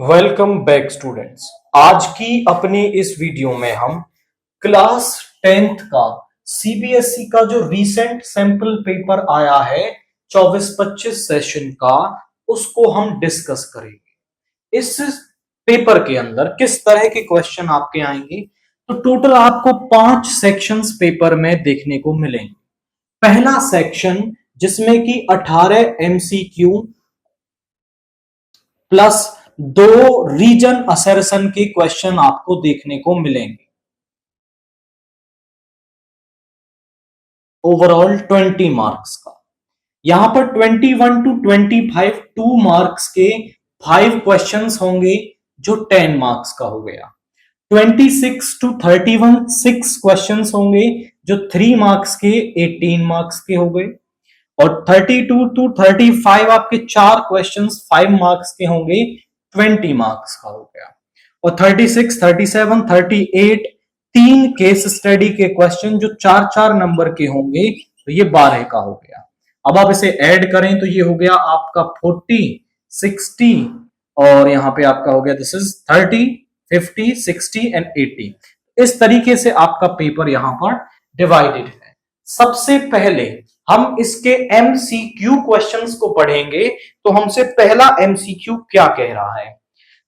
Welcome back students. आज की अपनी इस वीडियो में हम क्लास 10th का सीबीएसई का जो रीसेंट सैंपल पेपर आया है 24-25 सेशन का, उसको हम डिस्कस करेंगे। इस पेपर के अंदर किस तरह के क्वेश्चन आपके आएंगे, तो टोटल आपको 5 सेक्शंस पेपर में देखने को मिलेंगे। पहला सेक्शन जिसमें कि 18 एमसीक्यू प्लस 2 रीजन असर्शन के क्वेश्चन आपको देखने को मिलेंगे। ओवरऑल 20 मार्क्स का। यहां पर 21 टू 25 2 मार्क्स के 5 क्वेश्चंस होंगे जो 10 मार्क्स का हो गया। 26 टू 31 6 क्वेश्चंस होंगे जो 3 मार्क्स के 18 मार्क्स के हो गए। और 32 टू 35 आपके 4 क्वेश्चंस 5 मार्क्स के होंगे, 20 मार्क्स का हो गया। और 36, 37, 38 3 केस स्टडी के क्वेश्चन जो 4-4 नंबर के होंगे, तो ये 12 का हो गया। अब आप इसे ऐड करें तो ये हो गया आपका 40, 60 और यहां पे आपका हो गया दिस इज 30, 50, 60 एंड 80। इस तरीके से आपका पेपर यहां पर डिवाइडेड है। सबसे पहले हम इसके एमसीक्यू क्वेश्चंस को पढ़ेंगे। तो हमसे पहला एमसीक्यू क्या कह रहा है?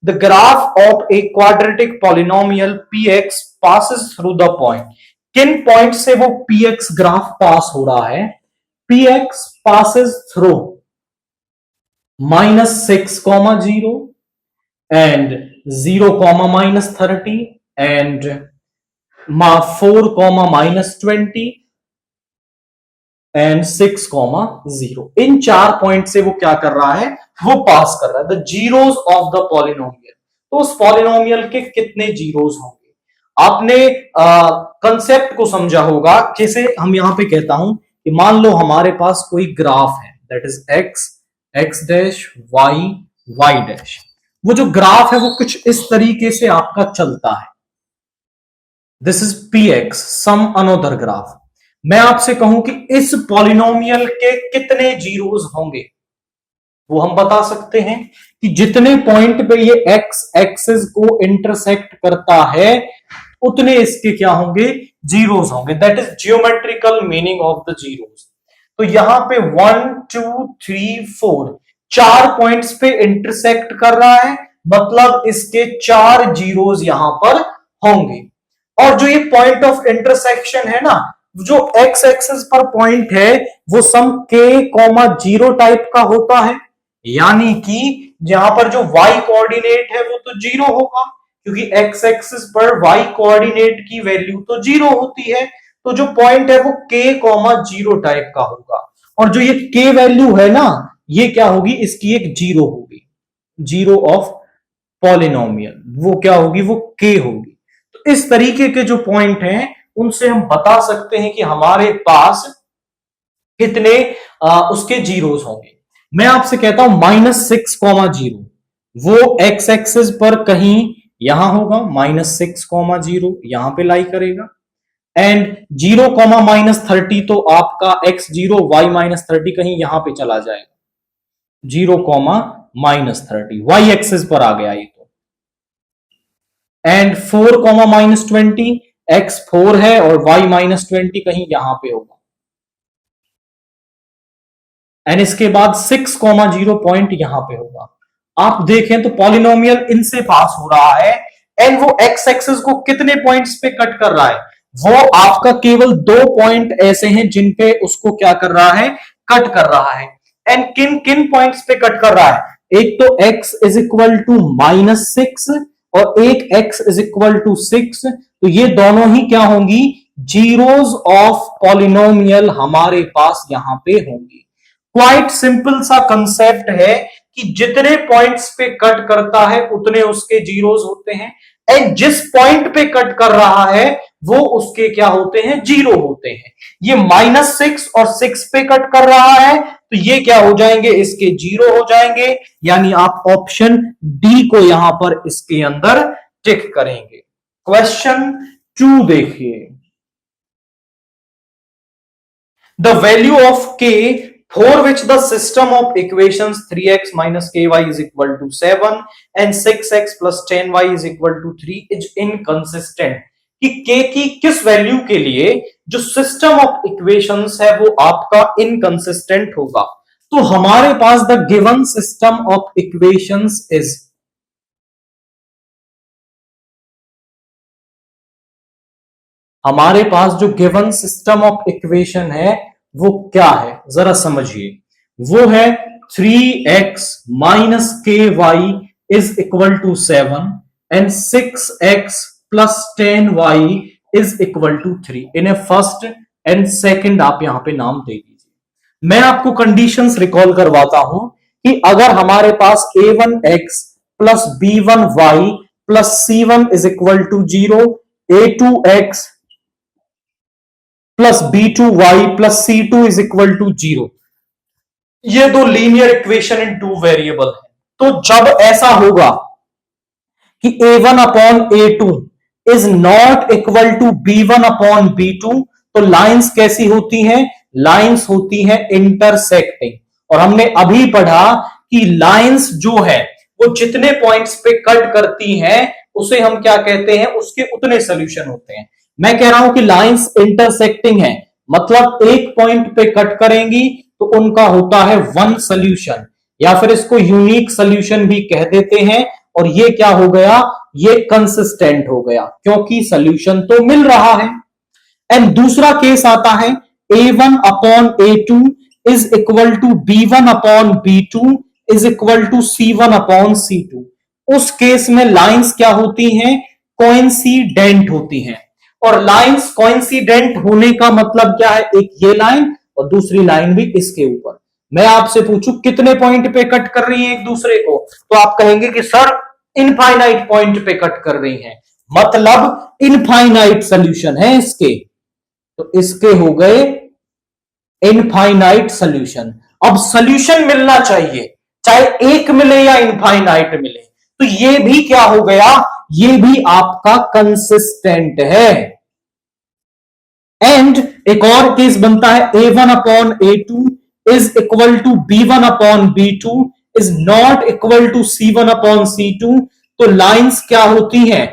The graph of a quadratic polynomial px passes through the point। किन पॉइंट से वो px ग्राफ पास हो रहा है? px passes through -6, 0 and 0, -30 and 4, -20 and 6, 0। In 4 point से वो क्या कर रहा है? वो पास कर रहा है। The zeros of the polynomial. तो उस पॉलिनोमियल के कितने जीरोस होंगे? आपने कंसेप्ट को समझा होगा। जैसे हम यहां पे कहता हूं कि मान लो हमारे पास कोई ग्राफ है, that is x, x dash, y, y dash. वो जो ग्राफ है वो कुछ इस तरीके से आपका चलता है। This is P X some another graph. मैं आपसे कहूं कि इस पॉलिनोमियल के कितने जीरोस होंगे, वो हम बता सकते हैं कि जितने पॉइंट पे ये एक्स एक्सिस को इंटरसेक्ट करता है उतने इसके क्या होंगे? जीरोस होंगे। That is geometrical meaning of the zeros. तो यहां पे 1, 2, 3, 4 4 पॉइंट्स पे इंटरसेक्ट कर रहा है, मतलब इसके 4 जीरोस यहां पर होंगे। और जो ये पॉइंट ऑफ इंटरसेक्शन है ना, जो एक्स एक्सिस पर पॉइंट है वो सम k,0 टाइप का होता है। यानी कि यहां पर जो y कोऑर्डिनेट है वो तो 0 होगा, क्योंकि एक्स एक्सिस पर y कोऑर्डिनेट की वैल्यू तो 0 होती है। तो जो पॉइंट है वो k,0 टाइप का होगा। और जो ये k वैल्यू है ना, ये क्या होगी? इसकी एक जीरो होगी। जीरो ऑफ पॉलिनोमियल वो क्या होगी? वो k होगी। तो इस तरीके के जो पॉइंट हैं उनसे हम बता सकते हैं कि हमारे पास कितने उसके जीरोस होंगे। मैं आपसे कहता हूं -6, 0 वो एक्स एक्सिस पर कहीं यहां होगा, -6, 0 यहां पे लाई करेगा। एंड 0, -30 तो आपका x0 y-30 कहीं यहां पे चला जाएगा। 0, -30 y एक्सिस पर आ गया ये तो। एंड 4, -20 x4 है और y-20 कहीं यहां पे होगा। एंड इसके बाद 6, 0 पॉइंट यहां पे होगा। आप देखें तो पॉलिनोमियल इनसे पास हो रहा है। एंड वो एक्स एक्सिस को कितने पॉइंट्स पे कट कर रहा है? वो आपका केवल 2 पॉइंट ऐसे हैं जिन पे उसको क्या कर रहा है? कट कर रहा है। एंड किन किन पॉइंट्स पे कट कर रहा है? एक तो x इज इक्वल टू -6 और एक x इज इक्वल टू 6। तो ये दोनों ही क्या होंगी? जीरोस ऑफ पॉलिनोमियल हमारे पास यहां पे होंगी। क्वाइट सिंपल सा कंसेप्ट है कि जितने पॉइंट्स पे कट करता है उतने उसके जीरोस होते हैं। एंड जिस पॉइंट पे कट कर रहा है वो उसके क्या होते हैं? जीरो होते हैं। ये -6 और 6 पे कट कर रहा है तो ये क्या हो जाएंगे? इसके जीरो हो जाएंगे। यानी आप ऑप्शन डी को यहां पर इसके अंदर टिक करेंगे। क्वेश्चन 2 देखिए। The value of k for which the system of equations 3x minus ky is equal to 7 and 6x plus 10y is equal to 3 is inconsistent, कि k की किस वैल्यू के लिए जो सिस्टम ऑफ इक्वेशंस है वो आपका इनकंसिस्टेंट होगा। तो हमारे पास the given system of equations is, हमारे पास जो गिवन सिस्टम ऑफ इक्वेशन है वो क्या है जरा समझिए, वो है 3x minus k y is equal to 7 and 6x plus 10y is equal to 3। इन्हें फर्स्ट एंड सेकंड आप यहां पे नाम दे दीजिए। मैं आपको कंडीशंस रिकॉल करवाता हूं कि अगर हमारे पास a1x plus b1y plus c1 is equal to 0, a2x plus b2y plus c2 is equal to 0, ये दो linear equation in two variable है। तो जब ऐसा होगा कि a1 upon a2 is not equal to b1 upon b2, तो lines कैसी होती हैं? लाइंस होती हैं इंटरसेक्टिंग। और हमने अभी पढ़ा कि लाइंस जो है वो जितने पॉइंट्स पे कट करती हैं उसे हम क्या कहते हैं? उसके उतने सोल्यूशन होते हैं। मैं कह रहा हूं कि लाइंस इंटरसेक्टिंग है, मतलब एक पॉइंट पे कट करेंगी तो उनका होता है वन सोल्यूशन, या फिर इसको यूनिक सोल्यूशन भी कह देते हैं। और ये क्या हो गया? ये कंसिस्टेंट हो गया, क्योंकि सोल्यूशन तो मिल रहा है। एंड दूसरा केस आता है a1 upon a2 is equal to b1 upon b2 is equal to c1 upon c2। उस केस में लाइंस क्या होती हैं? कोइंसिडेंट होती हैं। और लाइंस कोइंसिडेंट होने का मतलब क्या है? एक ये लाइन और दूसरी लाइन भी इसके ऊपर। मैं आपसे पूछूं कितने पॉइंट पे कट कर रही है एक दूसरे को, तो आप कहेंगे कि सर इनफाइनाइट पॉइंट पे कट कर रही हैं, मतलब इनफाइनाइट सोल्यूशन है इसके। तो इसके हो गए इनफाइनाइट सोल्यूशन। अब सोल्यूशन मिलना चाहिए, चाहे एक मिले या इनफाइनाइट मिले, तो ये भी क्या हो गया? ये भी आपका कंसिस्टेंट है। एंड एक और केस बनता है a1 upon a2 is equal to b1 upon b2 is not equal to c1 upon c2। तो लाइंस क्या होती हैं?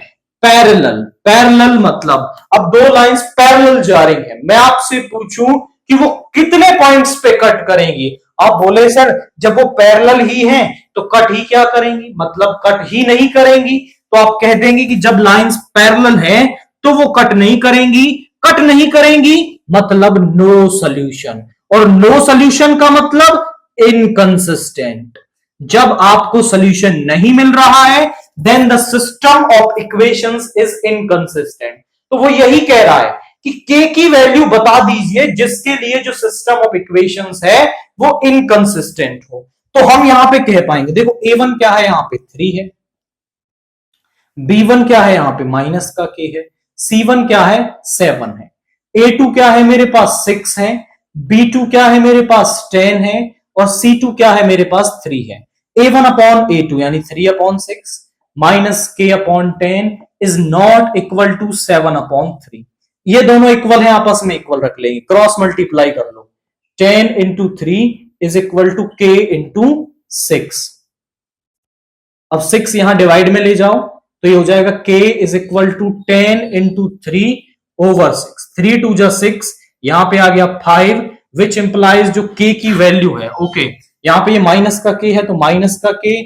पैरेलल। पैरेलल मतलब अब दो लाइंस पैरेलल जा रही हैं, मैं आपसे पूछूं कि वो कितने पॉइंट्स पे कट करेंगी? आप बोले सर जब वो पैरेलल ही हैं तो कट ही क्या करेंगी? मतलब कट ही नहीं करेंगी। तो आप कह देंगे कि जब लाइंस पैरेलल हैं तो वो कट नहीं करेंगी। कट नहीं करेंगी मतलब नो सॉल्यूशन, और नो सॉल्यूशन का मतलब इनकंसिस्टेंट। जब आपको सॉल्यूशन नहीं मिल रहा है then the system of equations is inconsistent. तो वो यही कह रहा है कि k की वैल्यू बता दीजिए जिसके लिए जो सिस्टम ऑफ इक्वेशंस है वो इनकंसिस्टेंट हो। तो हम यहां पे कह पाएंगे, देखो a1 क्या है? यहां पे 3 है, b1 क्या है? यहां पे माइनस का k है, c1 क्या है? 7 है, a2 क्या है? मेरे पास 6 है, b2 क्या है? मेरे पास 10 है, और c2 क्या है? मेरे पास 3 है। a1 अपॉन a2 यानी 3 upon 6 minus k upon 10 is not equal to 7 upon 3। ये दोनों इक्वल है, आपस में इक्वल रख लेंगे, क्रॉस मल्टीप्लाई कर लो। 10 into 3 is equal to k into 6। अब 6 यहां डिवाइड में ले जाओ तो ये हो जाएगा k is equal to 10 into 3 over 6। 3 two जा 6, यहां पे आ गया 5 विच इंप्लाइज जो k की वैल्यू है। ओके, यहां पे ये माइनस का k है तो माइनस का k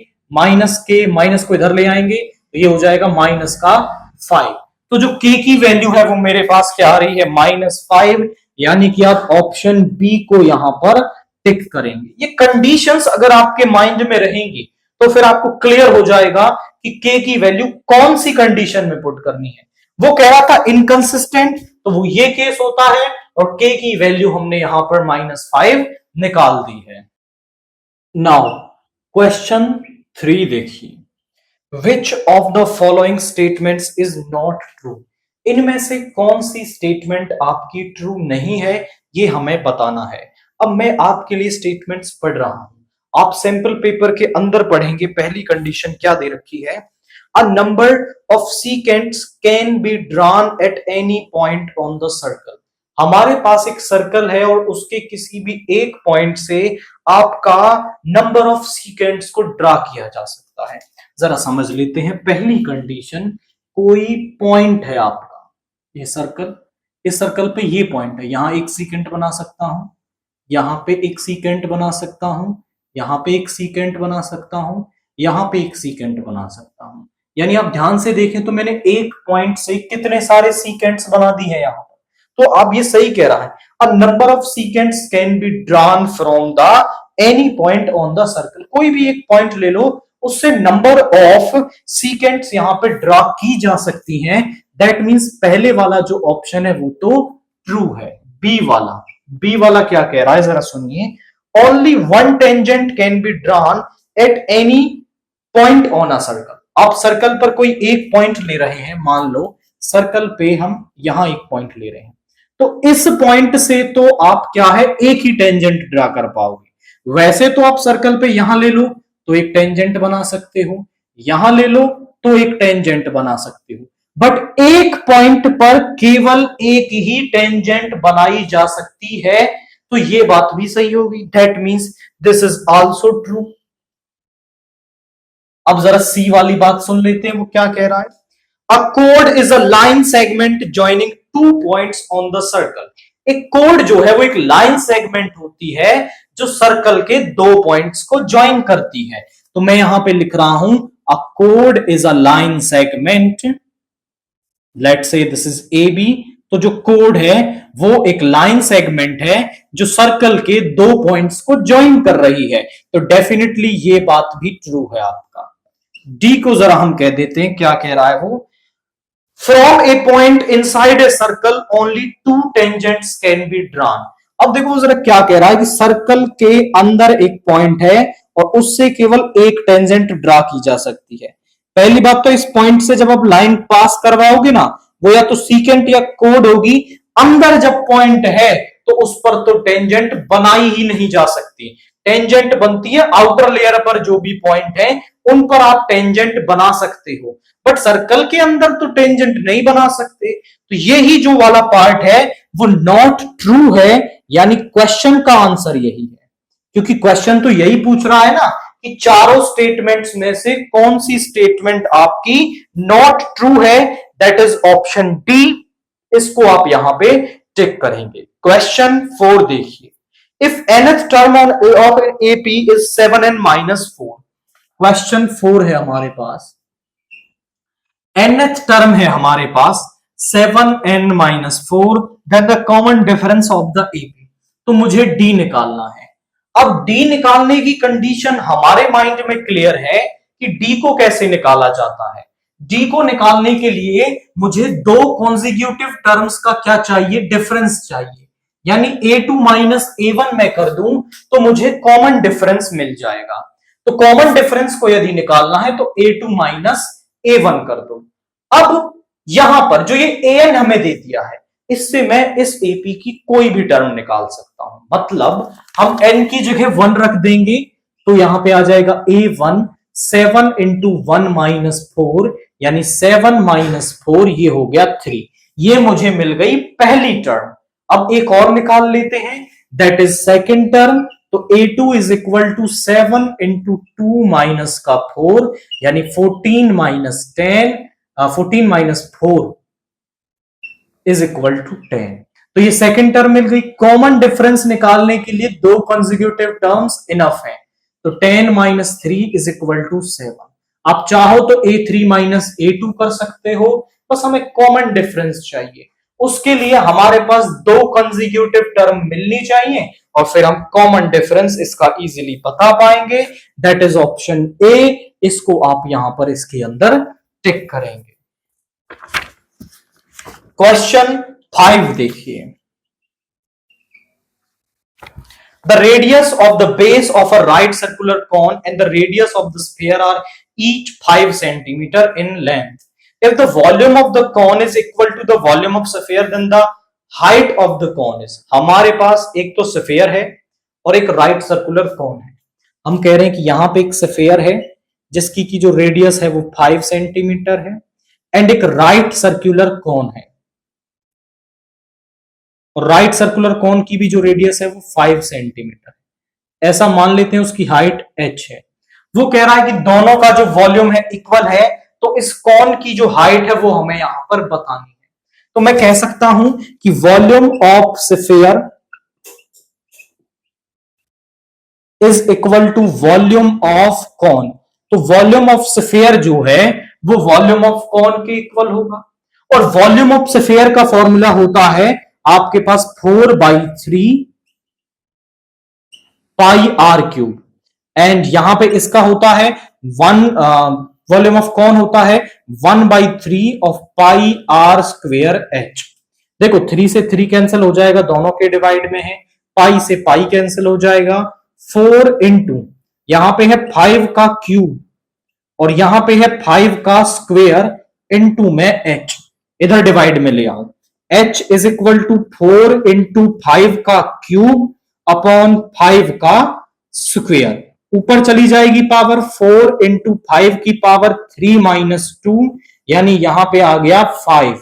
माइनस को इधर ले आएंगे तो ये हो जाएगा माइनस का 5। तो जो k की वैल्यू है वो मेरे पास क्या आ रही है? -5, यानी कि आप ऑप्शन बी को यहां पर टिक करेंगे। ये कंडीशंस अगर आपके माइंड में रहेंगी तो फिर आपको क्लियर हो जाएगा कि k की वैल्यू कौन सी कंडीशन में पुट करनी है। वो कह रहा था इनकंसिस्टेंट, तो वो ये केस होता है, और k की वैल्यू हमने यहां पर -5 निकाल दी है। नाउ क्वेश्चन 3 देखिए, which of the following statements is not true? इनमें से कौन सी स्टेटमेंट आपकी ट्रू नहीं है, ये हमें बताना है। अब मैं आपके लिए स्टेटमेंट्स पढ़ रहा हूं, आप सैंपल पेपर के अंदर पढ़ेंगे। पहली कंडीशन क्या दे रखी है? A number of secants can be drawn at any point on the circle. हमारे पास एक सर्कल है और उसके किसी भी एक पॉइंट से आपका नंबर ऑफ सीकेंड्स को ड्रा किया जा सकता है। जरा समझ लेते हैं पहली कंडीशन। कोई पॉइंट है आपका, ये सर्कल, इस सर्कल पे ये पॉइंट है, यहां एक सीकेंड बना सकता हूं, यहां पे एक सीकेंड बना सकता हूं, यहां पे एक सीकेंड बना सकता हूं, यहां पे एक सीकेंड बना सकता हूं। यानी आप ध्यान से देखें तो मैंने एक पॉइंट से कितने सारे सीकेंड्स बना दी है यहां पर। तो अब ये सही कह रहा है, a number of seconds can be drawn from the any point on the circle. कोई भी एक पॉइंट ले लो, उससे नंबर ऑफ सीकेंड्स यहां पे ड्रॉ की जा सकती हैं। दैट मींस पहले वाला जो ऑप्शन है वो तो ट्रू है। बी वाला क्या कह रहा है जरा सुनिए। Only one tangent can be drawn at any point on a circle. आप सर्कल पर कोई एक पॉइंट ले रहे हैं, मान लो सर्कल पे हम यहां एक पॉइंट ले रहे हैं, तो इस पॉइंट से तो आप क्या है, एक ही टेंजेंट ड्रा कर पाओगे। वैसे तो आप सर्कल पे यहां ले लो तो एक टेंजेंट बना सकते हो, यहां ले लो तो एक टेंजेंट बना सकते हो, बट एक पॉइंट पर केवल एक ही टेंजेंट बनाई जा सकती है। तो ये बात भी सही होगी। That means this is also true. अब जरा सी वाली बात सुन लेते हैं, वो क्या कह रहा है। अ कोड is a line segment joining two points on the circle. एक कोड जो है वो एक लाइन सेगमेंट होती है जो सर्कल के दो पॉइंट्स को ज्वाइन करती है। तो मैं यहां पे लिख रहा हूं, अ कोड is a line segment, let's say this is A B. तो जो कोड है वो एक लाइन सेगमेंट है जो सर्कल के दो पॉइंट्स को ज्वाइन कर रही है। तो डेफिनेटली ये बात भी ट्रू है आपका। डी को जरा हम कह देते हैं, क्या कह रहा है वो। From A point inside a circle only to tangents can be drawn. अब देखो वो जरा क्या कह रहा है कि सर्कल के अंदर एक पॉइंट है और उससे केवल एक टेंजेंट ड्रा की जा सकती है। पहली बात तो इस पॉइंट से जब आप लाइन पास करवाओगे ना, वो या तो सीकेंट या कोड होगी। अंदर जब पॉइंट है तो उस पर तो टेंजेंट बनाई ही नहीं जा सकती। टेंजेंट बनती है आउटर लेयर पर, जो भी पॉइंट है उन पर आप टेंजेंट बना सकते हो, बट सर्कल के अंदर तो टेंजेंट नहीं बना सकते। तो यही जो वाला पार्ट है वो नॉट ट्रू है, यानी क्वेश्चन का आंसर यही है। क्योंकि क्वेश्चन तो यही पूछ रहा है ना कि चारों स्टेटमेंट्स में से कौन सी स्टेटमेंट आपकी नॉट ट्रू है। That is option D. इसको आप यहां पे टिक करेंगे। क्वेश्चन 4 देखिए। If nth term of AP is 7n-4। Question 4 है हमारे पास, nth टर्म है हमारे पास 7n-4, then the common difference of the AP. तो मुझे डी निकालना है। अब डी निकालने की कंडीशन हमारे माइंड में क्लियर है कि डी को कैसे निकाला जाता है। डी को निकालने के लिए मुझे दो कॉन्जिक्यूटिव टर्म्स का क्या चाहिए, डिफरेंस चाहिए। यानी a2 माइनस a1 मैं कर दूं तो मुझे कॉमन डिफरेंस मिल जाएगा। तो कॉमन डिफरेंस को यदि निकालना है तो a2 माइनस a1 कर दो। अब यहां पर जो ये an हमें दे दिया है, इससे मैं इस एपी की कोई भी टर्म निकाल सकता हूं। मतलब हम n की जगह 1 रख देंगे तो यहां पे आ जाएगा a1, 7 इंटू 1 माइनस 4, यानी 7 माइनस 4, ये हो गया 3। ये मुझे मिल गई पहली टर्म। अब एक और निकाल लेते हैं, दैट इज सेकेंड टर्म। तो a2 is equal to 7 into 2 minus का 4, यानी 14 minus 10, 14 minus 4 is equal to 10। तो ये सेकेंड टर्म मिल गई। कॉमन डिफरेंस निकालने के लिए दो कंसेक्यूटिव टर्म्स इनफ है। तो 10 माइनस 3 इज इक्वल टू 7। आप चाहो तो a3 माइनस a2 कर सकते हो, बस हमें कॉमन डिफरेंस चाहिए। उसके लिए हमारे पास दो कंसेक्यूटिव टर्म मिलनी चाहिए और फिर हम कॉमन डिफरेंस इसका इजीली बता पाएंगे। That is option A. इसको आप यहां पर इसके अंदर टिक करेंगे। क्वेश्चन 5 देखिए। The radius of the base of a right circular cone and the radius of the sphere are each 5 centimeter in length. If the volume of the cone is equal to the volume of sphere, then the height of the cone is। हमारे पास एक तो sphere है और एक right circular cone है। हम कह रहे हैं कि यहां पे एक स्फेयर है जिसकी की जो रेडियस है वो 5 सेंटीमीटर है, एंड एक राइट सर्कुलर कॉन है। और राइट सर्कुलर कोन की भी जो रेडियस है वो 5 सेंटीमीटर है। ऐसा मान लेते हैं उसकी हाइट h है। वो कह रहा है कि दोनों का जो वॉल्यूम है इक्वल है, तो इस कोन की जो हाइट है वो हमें यहां पर बतानी है। तो मैं कह सकता हूं कि volume of sphere is equal to volume of cone. तो वॉल्यूम ऑफ स्फीयर जो है वो वॉल्यूम ऑफ कोन के इक्वल होगा। और वॉल्यूम ऑफ स्फीयर का फॉर्मूला होता है आपके पास 4/3 पाई आर क्यूब, एंड यहां पे इसका होता है वॉल्यूम ऑफ कौन होता है 1/3 of pi r square h. देखो 3 से 3 कैंसिल हो जाएगा, दोनों के डिवाइड में है। पाई से पाई कैंसिल हो जाएगा। 4 इंटू यहां पे है 5 का क्यूब और यहां पे है 5 का स्क्वेयर इंटू में एच, इधर डिवाइड में ले आओ। h is equal to 4 into 5 का क्यूब अपॉन 5 का स्क्वेयर। ऊपर चली जाएगी पावर, 4 इंटू 5 की पावर 3 माइनस 2, यानी यहां पे आ गया 5,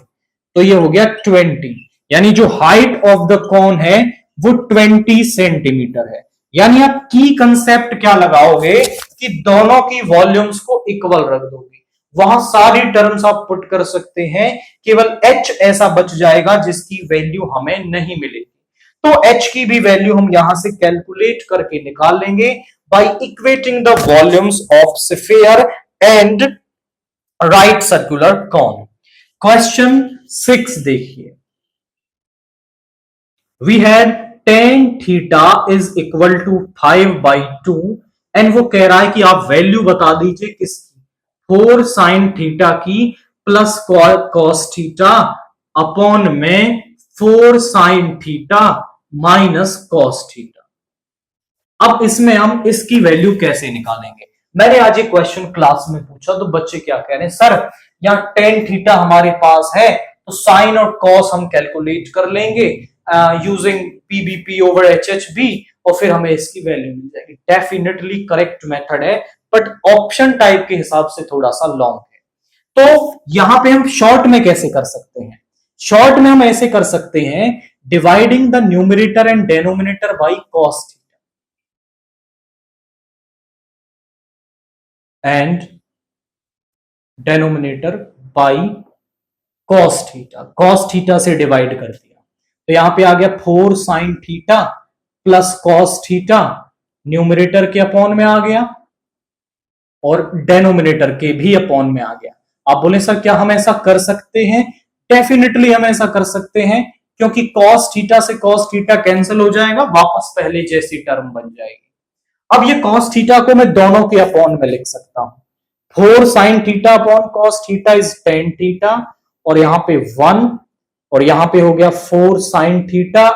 तो ये हो गया 20। यानी जो हाइट ऑफ द कोन है वो 20 सेंटीमीटर है। यानी आप की कंसेप्ट क्या लगाओगे कि दोनों की वॉल्यूम्स को इक्वल रख दोगे, वहां सारी टर्म्स आप पुट कर सकते हैं, केवल h ऐसा बच जाएगा जिसकी वैल्यू हमें नहीं मिलेगी। तो h की भी वैल्यू हम यहां से कैलकुलेट करके निकाल लेंगे by equating the volumes of sphere and right circular cone. Question 6 देखिए, we had tan theta is equal to 5/2 and वो कह रहा है कि आप वैल्यू बता दीजिए किसकी, 4 sin थीटा की प्लस cos थीटा अपॉन में 4 sin theta minus cos theta. अब इसमें हम इसकी वैल्यू कैसे निकालेंगे। मैंने आज ये क्वेश्चन क्लास में पूछा तो बच्चे क्या कह रहे हैं, सर यहाँ tan थीटा हमारे पास है तो साइन और cos हम कैलकुलेट कर लेंगे यूजिंग पीबीपी ओवर एचएचबी और फिर हमें इसकी वैल्यू मिल जाएगी। डेफिनेटली करेक्ट मेथड है, बट ऑप्शन टाइप के हिसाब से थोड़ा सा लॉन्ग है। तो यहां पे हम शॉर्ट में कैसे कर सकते हैं, शॉर्ट में हम ऐसे कर सकते हैं, dividing the numerator and denominator by cos theta and denominator by cos theta. Cos theta से डिवाइड कर दिया तो यहां पे आ गया 4 sin theta plus cos theta, numerator के अपॉन में आ गया और डेनोमिनेटर के भी अपॉन में आ गया। आप बोले सर क्या हम ऐसा कर सकते हैं, डेफिनेटली हम ऐसा कर सकते हैं, क्योंकि cos थीटा से cos थीटा कैंसिल हो जाएगा, वापस पहले जैसी टर्म बन जाएगी। अब ये cos थीटा को मैं दोनों के अपॉन में लिख सकता हूं, 4 sin theta upon cos theta is tan theta और यहां पे 1 और यहां पे हो गया 4 sin theta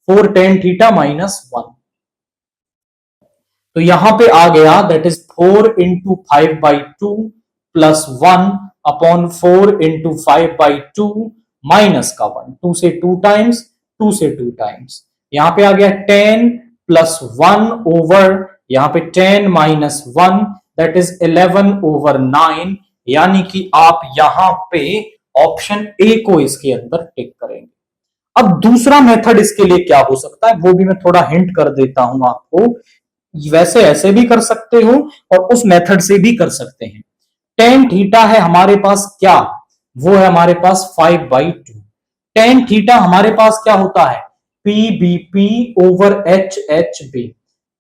4 tan theta minus 1, तो यहां पे आ गया that is 4 into 5/2 plus 1 upon 4 into 5/2 minus का 1, 2 से 2 टाइम्स 2 से 2 टाइम्स, यहां पे आ गया 10 प्लस 1 ओवर यहां पे 10 माइनस 1 दैट इज 11 ओवर 9, यानी कि आप यहां पे ऑप्शन ए को इसके अंदर टिक करेंगे। अब दूसरा मेथड इसके लिए क्या हो सकता है वो भी मैं थोड़ा हिंट कर देता हूं आपको, वैसे ऐसे भी कर सकते हो और उस मेथड से भी कर सकते हैं। tan थीटा है हमारे पास क्या, वो है हमारे पास 5/2। tan थीटा हमारे पास क्या होता है, PBP over H H B.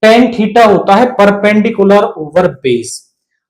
tan theta होता है परपेंडिकुलर ओवर बेस।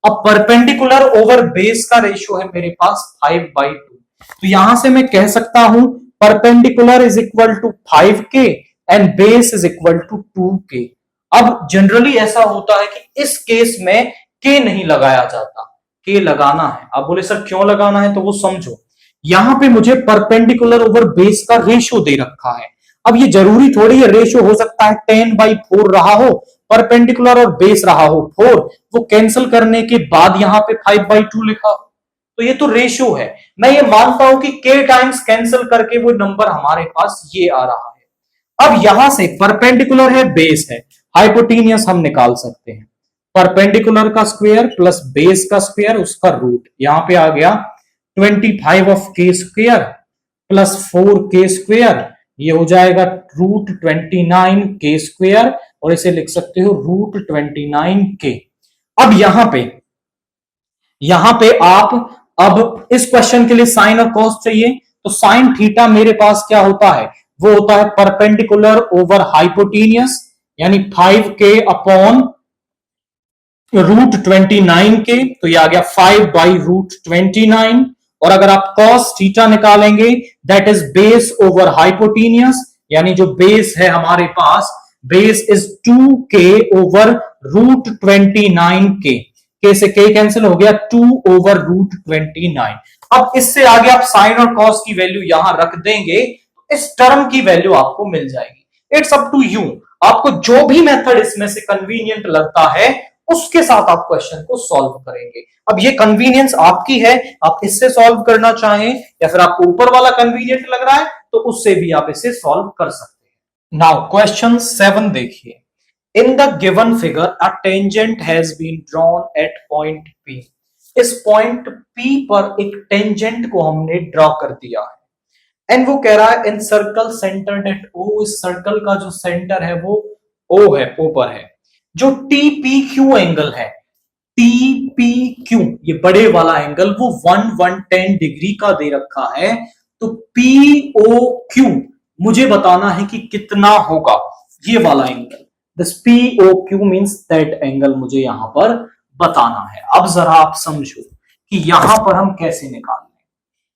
अब परपेंडिकुलर ओवर बेस का रेशियो है मेरे पास 5/2, तो यहां से मैं कह सकता हूं perpendicular is equal to 5k and base is equal to 2k। अब जनरली ऐसा होता है कि इस केस में k नहीं लगाया जाता, k लगाना है। आप बोले सर क्यों लगाना है, तो वो समझो, यहां पे मुझे परपेंडिकुलर ओवर बेस का रेशियो दे रखा है। अब ये जरूरी थोड़ी है रेशियो हो सकता है 10/4 रहा हो, परपेंडिकुलर और बेस रहा हो 4, वो कैंसिल करने के बाद यहां पे 5/2 लिखा हो, तो ये तो रेशियो है। मैं ये मानता हूं कि k टाइम्स कैंसिल करके वो नंबर हमारे पास ये आ रहा है। अब यहां से परपेंडिकुलर है बेस है, हाइपोटेनियस हम निकाल सकते हैं, परपेंडिकुलर का स्क्वायर प्लस बेस का स्क्वायर उसका रूट, यहां पे आ गया 25 of k square plus 4k square ये हो जाएगा √29k², और इसे लिख सकते हो √29k। अब यहां पे आप, अब इस क्वेश्चन के लिए साइन और कॉस चाहिए, तो साइन थीटा मेरे पास क्या होता है, वो होता है परपेंडिकुलर ओवर हाइपोटेनियस, यानी 5k अपॉन √29k, तो ये आ गया 5/√29। और अगर आप cos थीटा निकालेंगे, that is base over hypotenuse, यानी जो बेस है हमारे पास, base is 2k over √29k, k से k कैंसिल हो गया, 2 ओवर √29। अब इससे आगे आप साइन और कॉस की वैल्यू यहां रख देंगे, तो इस टर्म की वैल्यू आपको मिल जाएगी। इट्स अप टू यू, आपको जो भी मेथड इसमें से कन्वीनियंट लगता है उसके साथ आप क्वेश्चन को सॉल्व करेंगे। अब ये कन्वीनियंस आपकी है, आप इससे सॉल्व करना चाहें या फिर आपको ऊपर वाला कन्वीनियंट लग रहा है तो उससे भी आप इसे सॉल्व कर सकते हैं। नाउ क्वेश्चन 7 देखिए। In the given figure a tangent has been drawn at point P। इस पॉइंट P पर एक टेंजेंट को हमने ड्रॉ कर दिया है, एंड वो कह रहा है इन सर्कल सेंटर्ड एट O। इस सर्कल का जो सेंटर है वो O है, O पर है। जो TPQ एंगल है, TPQ ये बड़े वाला एंगल, वो 110 डिग्री का दे रखा है। तो POQ मुझे बताना है कि कितना होगा ये वाला angle. This POQ means that angle मुझे यहां पर बताना है। अब जरा आप समझो कि यहां पर हम कैसे निकाल लें।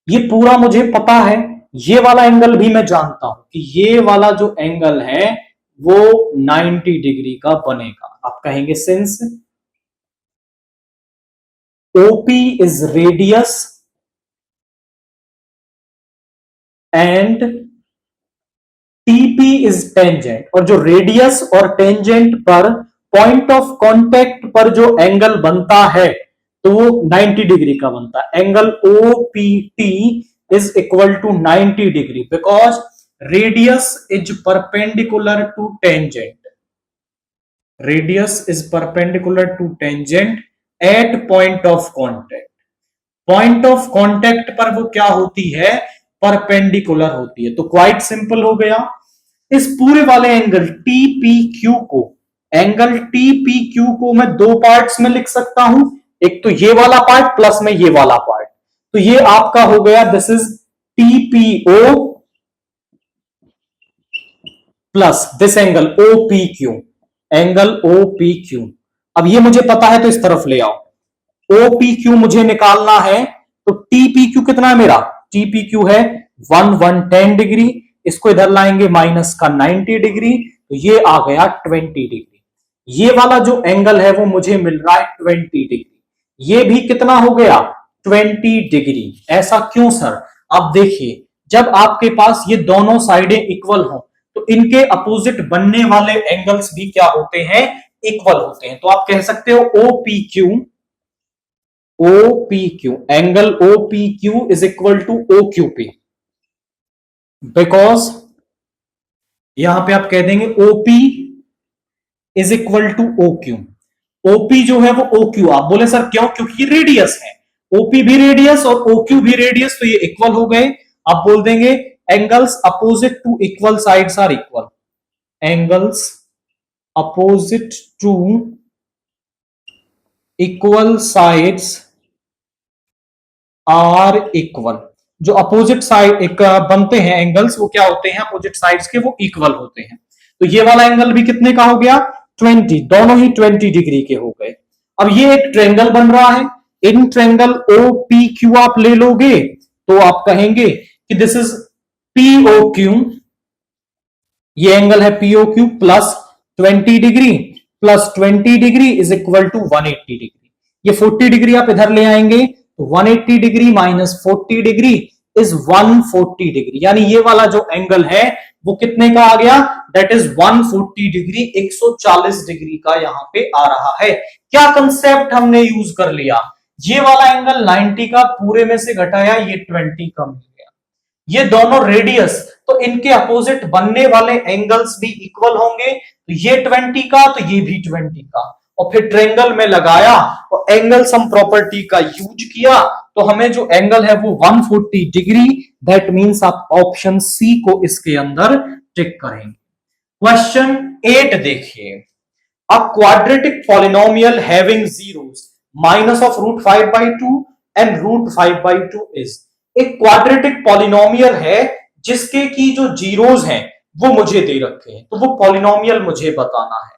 ये पूरा मुझे पता है, ये वाला एंगल भी मैं जानता हूं कि ये वाला जो एंगल है वो 90 डिग्री का बनेगा। आप कहेंगे since OP is radius and TP is tangent, और जो रेडियस और टेंजेंट पर पॉइंट ऑफ कांटेक्ट पर जो एंगल बनता है तो वो 90 डिग्री का बनता है। Angle OPT is equal to 90 degree because radius is perpendicular to tangent. Radius is perpendicular to tangent at point of contact. Point of contact पर वो क्या होती है, परपेंडिकुलर होती है। तो क्वाइट सिंपल हो गया। इस पूरे वाले एंगल TPQ को, एंगल TPQ को मैं दो पार्ट्स में लिख सकता हूं, एक तो ये वाला पार्ट प्लस में ये वाला पार्ट। तो ये आपका हो गया, this is TPO plus this angle OPQ, angle OPQ। अब ये मुझे पता है तो इस तरफ ले आओ। OPQ मुझे निकालना है, तो TPQ कितना है मेरा, TPQ है 110 डिग्री, इसको इधर लाएंगे माइनस का 90 डिग्री, तो ये आ गया 20 डिग्री। ये वाला जो एंगल है वो मुझे मिल रहा है 20 डिग्री। ये भी कितना हो गया, 20 डिग्री। ऐसा क्यों सर? आप देखिए, जब आपके पास ये दोनों साइडें इक्वल हो तो इनके अपोजिट बनने वाले एंगल्स भी क्या होते हैं, इक्वल होते हैं। तो आप कह सकते हो OPQ angle OPQ is equal to OQP, because यहां पे आप कह देंगे OP is equal to OQ। OP जो है वो OQ, आप बोले सर क्यों, क्योंकि ये रेडियस है। OP भी रेडियस और OQ भी रेडियस, तो ये इक्वल हो गए। आप बोल देंगे angles opposite to equal sides are equal. Angles opposite to equal sides are equal. जो अपोजिट साइड एक बनते हैं एंगल्स, वो क्या होते हैं, अपोजिट साइड्स के वो इक्वल होते हैं। तो ये वाला एंगल भी कितने का हो गया, 20, दोनों ही 20 डिग्री के हो गए। अब ये एक ट्रायंगल बन रहा है, इन ट्रायंगल OPQ आप ले लोगे तो आप कहेंगे कि दिस इज POQ, ये एंगल है POQ plus 20 degree plus 20 degree is equal to 180 degree. ये 40 डिग्री आप इधर ले आएंगे तो 180 degree minus 40 degree is 140 degree, यानी ये वाला जो एंगल है वो कितने का आ गया, दैट इज 140 डिग्री, 140 डिग्री का यहां पे आ रहा है। क्या कंसेप्ट हमने यूज कर लिया, ये वाला एंगल 90 का पूरे में से घटाया, ये 20 का मिल गया। ये दोनों रेडियस, तो इनके अपोजिट बनने वाले एंगल्स भी इक्वल होंगे, तो ये 20 का तो ये भी 20 का, और फिर ट्रायंगल में लगाया और एंगल सम प्रॉपर्टी का यूज किया, तो हमें जो एंगल है वो 140 डिग्री, दैट मींस आप ऑप्शन सी को इसके अंदर टिक करेंगे। क्वेश्चन 8 देखिए, a quadratic polynomial having zeros minus of root 5/2 and root 5/2 is. एक क्वाड्रेटिक पॉलिनोमियल है जिसके की जो जीरोस हैं वो मुझे दे रखे हैं, तो वो पॉलिनोमियल मुझे बताना है।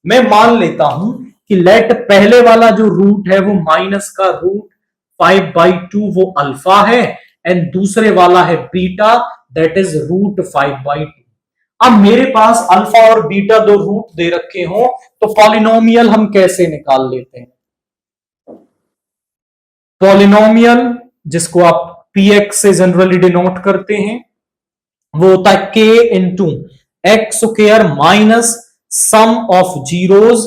मैं मान लेता हूं कि लेट पहले वाला जो रूट है वो माइनस का रूट 5/2 वो अल्फा है, एंड दूसरे वाला है बीटा, दैट इज रूट 5/2। अब मेरे पास अल्फा और बीटा दो रूट दे रखे हो, तो पॉलिनोमियल हम कैसे निकाल लेते हैं? पॉलिनोमियल जिसको आप px से जनरली डिनोट करते हैं वो होता है k into x square minus sum of zeros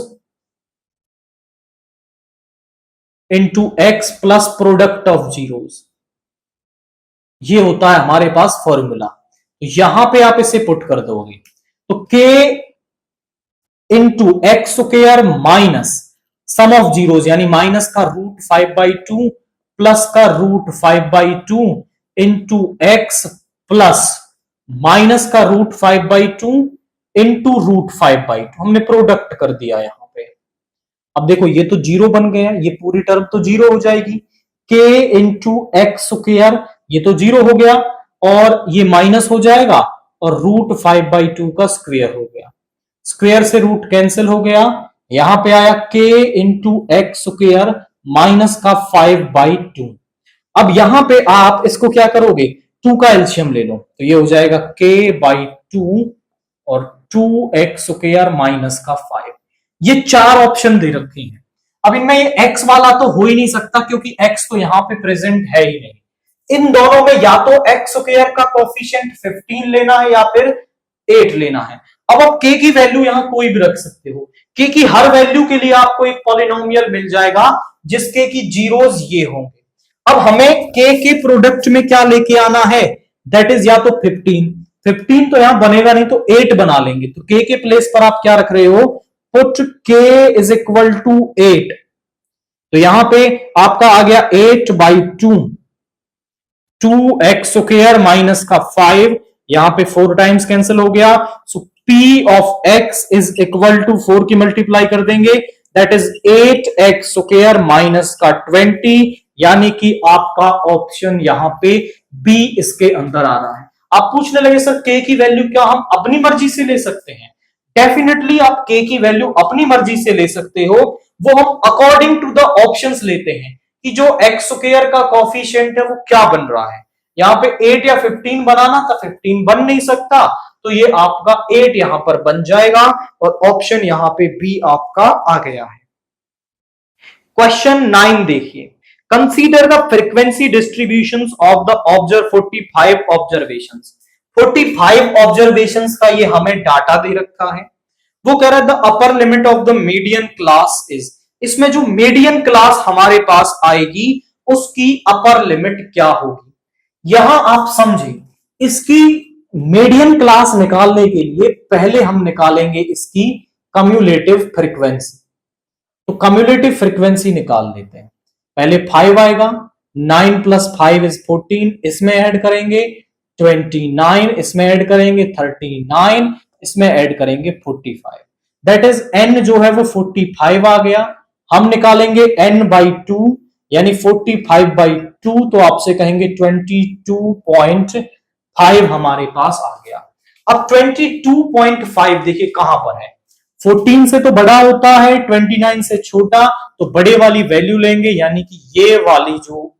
into x plus product of zeros. ये होता है हमारे पास फॉर्मूला। तो यहां पे आप इसे पुट कर दोगे तो k into x square minus sum of zeros यानी माइनस का रूट 5/2 प्लस का root 5/2 into x plus minus का रूट 5/2 इंटू रूट 5/2। हमने प्रोडक्ट कर दिया यहां पे। अब देखो ये तो जीरो बन गया, ये पूरी टर्म तो जीरो हो जाएगी। k इंटू एक्स स्क्वायर ये तो जीरो हो गया और ये माइनस हो जाएगा और रूट 5/2 का स्क्वायर हो गया। स्क्वायर से रूट कैंसिल हो गया, यहां पे आया k into x square minus का 5/2। अब यहां पे आप इसको क्या करोगे, 2 का एलसीएम ले लो, तो ये हो जाएगा k/2 और 2x स्क्वायर माइनस का 5। ये चार ऑप्शन दे रखे हैं। अब इनमें ये x वाला तो हो ही नहीं सकता क्योंकि x तो यहां पे प्रेजेंट है ही नहीं। इन दोनों में या तो x स्क्वायर का कोफिशिएंट 15 लेना है या फिर 8 लेना है। अब आप k की वैल्यू यहां कोई भी रख सकते हो। k की हर वैल्यू के लिए आपको एक पॉलिनोमियल मिल जाएगा जिसके की जीरोस ये होंगे। अब हमें k के प्रोडक्ट में क्या लेके आना है, दैट इज या तो 15 तो यहां बनेगा नहीं तो 8 बना लेंगे। तो k के प्लेस पर आप क्या रख रहे हो, put k is equal to 8। तो यहां पे आपका आ गया 8/2, 2x स्क्वायर माइनस का 5, यहां पे 4 टाइम्स कैंसिल हो गया। So p of x is equal to 4 की मल्टीप्लाई कर देंगे, that is 8x square minus का 20, यानी कि आपका ऑप्शन यहां पे बी इसके अंदर आ रहा है। आप पूछने लगे सर k की वैल्यू क्या हम अपनी मर्जी से ले सकते हैं? डेफिनेटली आप k की वैल्यू अपनी मर्जी से ले सकते हो, वो हम अकॉर्डिंग टू द ऑप्शंस लेते हैं कि जो एक्स स्क्वायर का कॉफिशिएंट है वो क्या बन रहा है। यहां पे 8 या 15 बनाना था, 15 बन नहीं सकता, तो ये आपका 8 यहां पर बन जाएगा और ऑप्शन यहां पे बी आपका आ गया है। क्वेश्चन 9 देखिए, consider the frequency distributions of the observe 45 observations. 45 observations का ये हमें डाटा दे रखा है। वो कह रहा है the upper limit of the median class is. इसमें जो मीडियन क्लास हमारे पास आएगी उसकी अपर लिमिट क्या होगी। यहां आप समझे, इसकी मीडियन क्लास निकालने के लिए पहले हम निकालेंगे इसकी कम्युलेटिव फ्रीक्वेंसी। तो कम्युलेटिव फ्रीक्वेंसी निकाल लेते हैं। पहले 5 आएगा, 9 प्लस 5 इज 14, इसमें ऐड करेंगे 29, इसमें ऐड करेंगे 39, इसमें ऐड करेंगे 45, दैट इज n जो है वो 45 आ गया। हम निकालेंगे n/2 यानी 45/2, तो आपसे कहेंगे 22.5 हमारे पास आ गया। अब 22.5 देखिए कहां पर है, 14 से तो बड़ा होता है, 29 से छोटा, तो बड़े वाली वैल्यू लेंगे, यानी कि ये वाली जो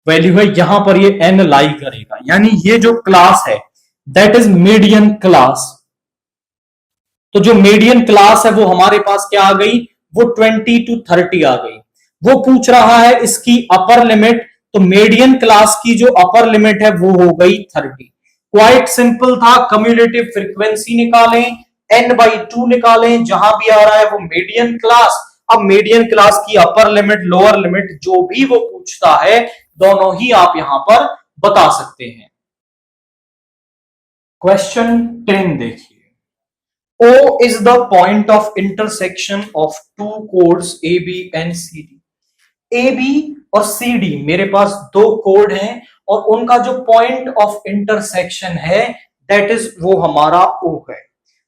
वैल्यू है यहां पर ये n लाई करेगा, यानी ये जो क्लास है दैट इज मीडियन क्लास। तो जो मीडियन क्लास है वो हमारे पास क्या आ गई, वो 20 to 30 आ गई। वो पूछ रहा है इसकी अपर लिमिट, तो मीडियन क्लास की जो अपर लिमिट है वो हो गई 30। क्वाइट सिंपल था, कम्युलेटिव फ्रीक्वेंसी निकालें, n/2 निकालें, जहां भी आ रहा है वो मीडियन क्लास। अब मीडियन क्लास की अपर लिमिट लोअर लिमिट जो भी वो पूछता है दोनों ही आप यहां पर बता सकते हैं। क्वेश्चन 10 देखिए, O is the point of intersection of two chords AB and CD. A B और सी डी मेरे पास दो कोड हैं और उनका जो पॉइंट ऑफ इंटरसेक्शन है दैट इज वो हमारा ओ है।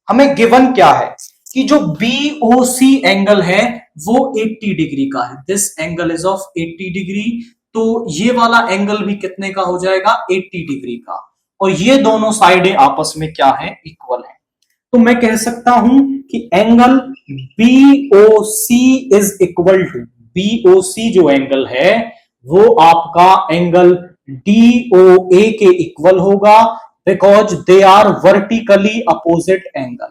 हमें गिवन क्या है कि जो बीओसी एंगल है वो 80 डिग्री का है। This angle is of 80 degree. तो ये वाला एंगल भी कितने का हो जाएगा 80 डिग्री का, और ये दोनों साइडें आपस में क्या है इक्वल है। तो मैं कह सकता हूं कि angle BOC is equal to, BOC जो एंगल है वो आपका एंगल डीओए के इक्वल होगा, because they are vertically opposite angle,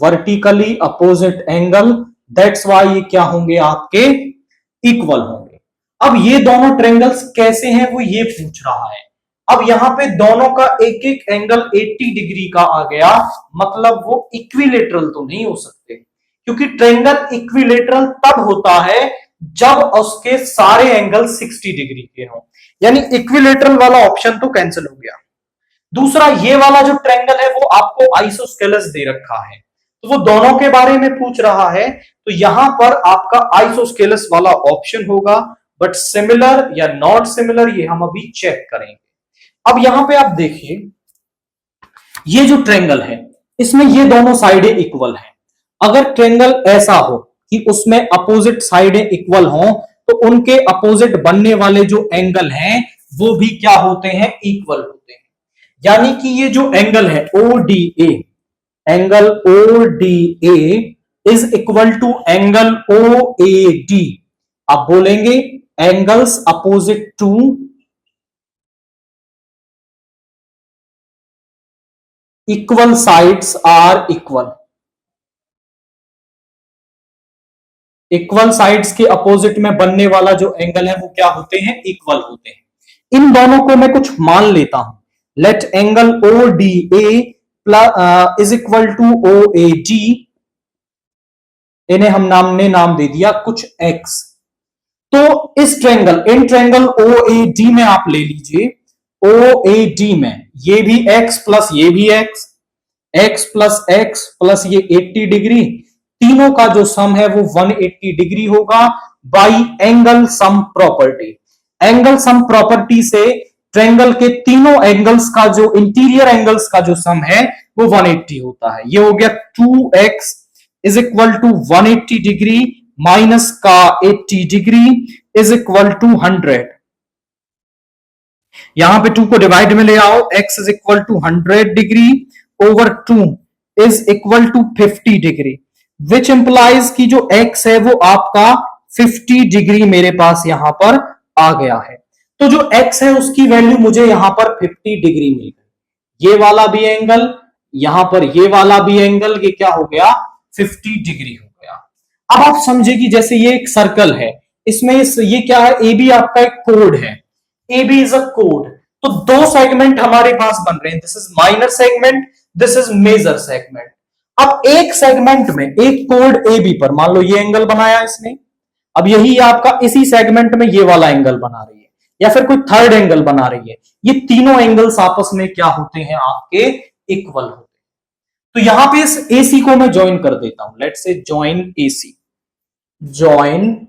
vertically opposite angle, that's why ये क्या होंगे आपके इक्वल होंगे। अब ये दोनों ट्रेंगल्स कैसे हैं वो ये पूछ रहा है। अब यहां पे दोनों का एक एक एंगल 80 डिग्री का आ गया, मतलब वो इक्विलेटरल तो नहीं हो सकते, क्योंकि ट्रेंगल इक्विलेटरल तब होता है जब उसके सारे एंगल 60 डिग्री के हों, यानी इक्विलेटरल वाला ऑप्शन तो कैंसिल हो गया। दूसरा, ये वाला जो ट्रेंगल है वो आपको आइसोस्केलस दे रखा है, तो वो दोनों के बारे में पूछ रहा है, तो यहां पर आपका आइसोस्केलस वाला ऑप्शन होगा, बट सिमिलर या नॉट सिमिलर ये हम अभी चेक करेंगे। अब यहां पे आप देखिए, ये जो ट्रेंगल है इसमें ये दोनों साइडें इक्वल हैं। अगर ट्रेंगल ऐसा हो कि उसमें अपोजिट साइडें इक्वल हों, तो उनके अपोजिट बनने वाले जो एंगल हैं वो भी क्या होते हैं इक्वल होते हैं। यानी कि ये जो एंगल है ODA, angle ODA is equal to angle OAD। आप बोलेंगे angles opposite to equal sides are equal, equal sides के अपोजिट में बनने वाला जो एंगल है वो क्या होते हैं इक्वल होते हैं। इन दोनों को मैं कुछ मान लेता हूं, let angle ODA is equal to OAD, इन्हें हम नाम दे दिया कुछ x। तो इस ट्रेंगल, इन ट्रेंगल OAD में आप ले लीजिए, OAD में ये भी x प्लस ये भी x प्लस x प्लस ये 80 डिग्री, तीनों का जो सम है वो 180 डिग्री होगा by angle sum property. Angle sum property से ट्रेंगल के तीनों एंगल्स का जो इंटीरियर एंगल्स का जो सम है वो 180 होता है। ये हो गया 2x is equal to 180 degree minus का 80 डिग्री इज इक्वल टू 100। यहां पे 2 को डिवाइड में ले आओ, x is equal to 100 degree over 2 is equal to 50 degree, which implies की जो x है वो आपका 50 डिग्री मेरे पास यहां पर आ गया है। तो जो x है उसकी वैल्यू मुझे यहां पर 50 डिग्री मिल गई। ये वाला भी एंगल, यहां पर ये वाला भी एंगल, ये क्या हो गया 50 डिग्री हो गया। अब आप समझे कि जैसे ये एक सर्कल है, इसमें ये क्या है ए बी आपका एक कोड है, ए बी इज अ कोड। तो दो सेगमेंट हमारे पास बन रहे हैं, this is minor segment, this is major segment. अब एक सेगमेंट में एक कोड ए बी पर मान लो ये एंगल बनाया इसने, अब यही आपका इसी सेगमेंट में ये वाला एंगल बना रही है या फिर कोई थर्ड एंगल बना रही है, ये तीनों एंगल्स आपस में क्या होते हैं आपके इक्वल होते हैं। तो यहां पे इस AC को मैं ज्वाइन कर देता हूं, let's say join AC, join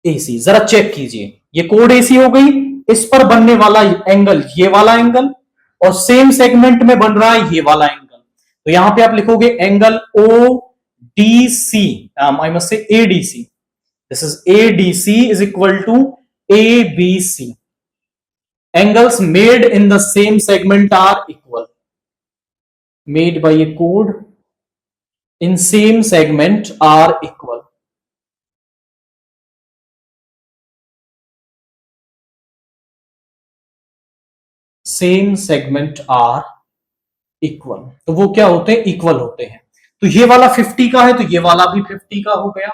AC। जरा चेक कीजिए, ये कोड AC हो गई, इस पर बनने वाला एंगल ये वाला एंगल, और सेम सेगमेंट में बन रहा है ये वाला एंगल। तो यहां पे आप लिखोगे angle ODC, I must say ADC, this is ADC is equal to ABC। Angles made in the same segment are equal, made by a code in same segment are equal। Same segment are equal, तो वो क्या होते हैं equal होते हैं। तो ये वाला 50 का है तो ये वाला भी 50 का हो गया।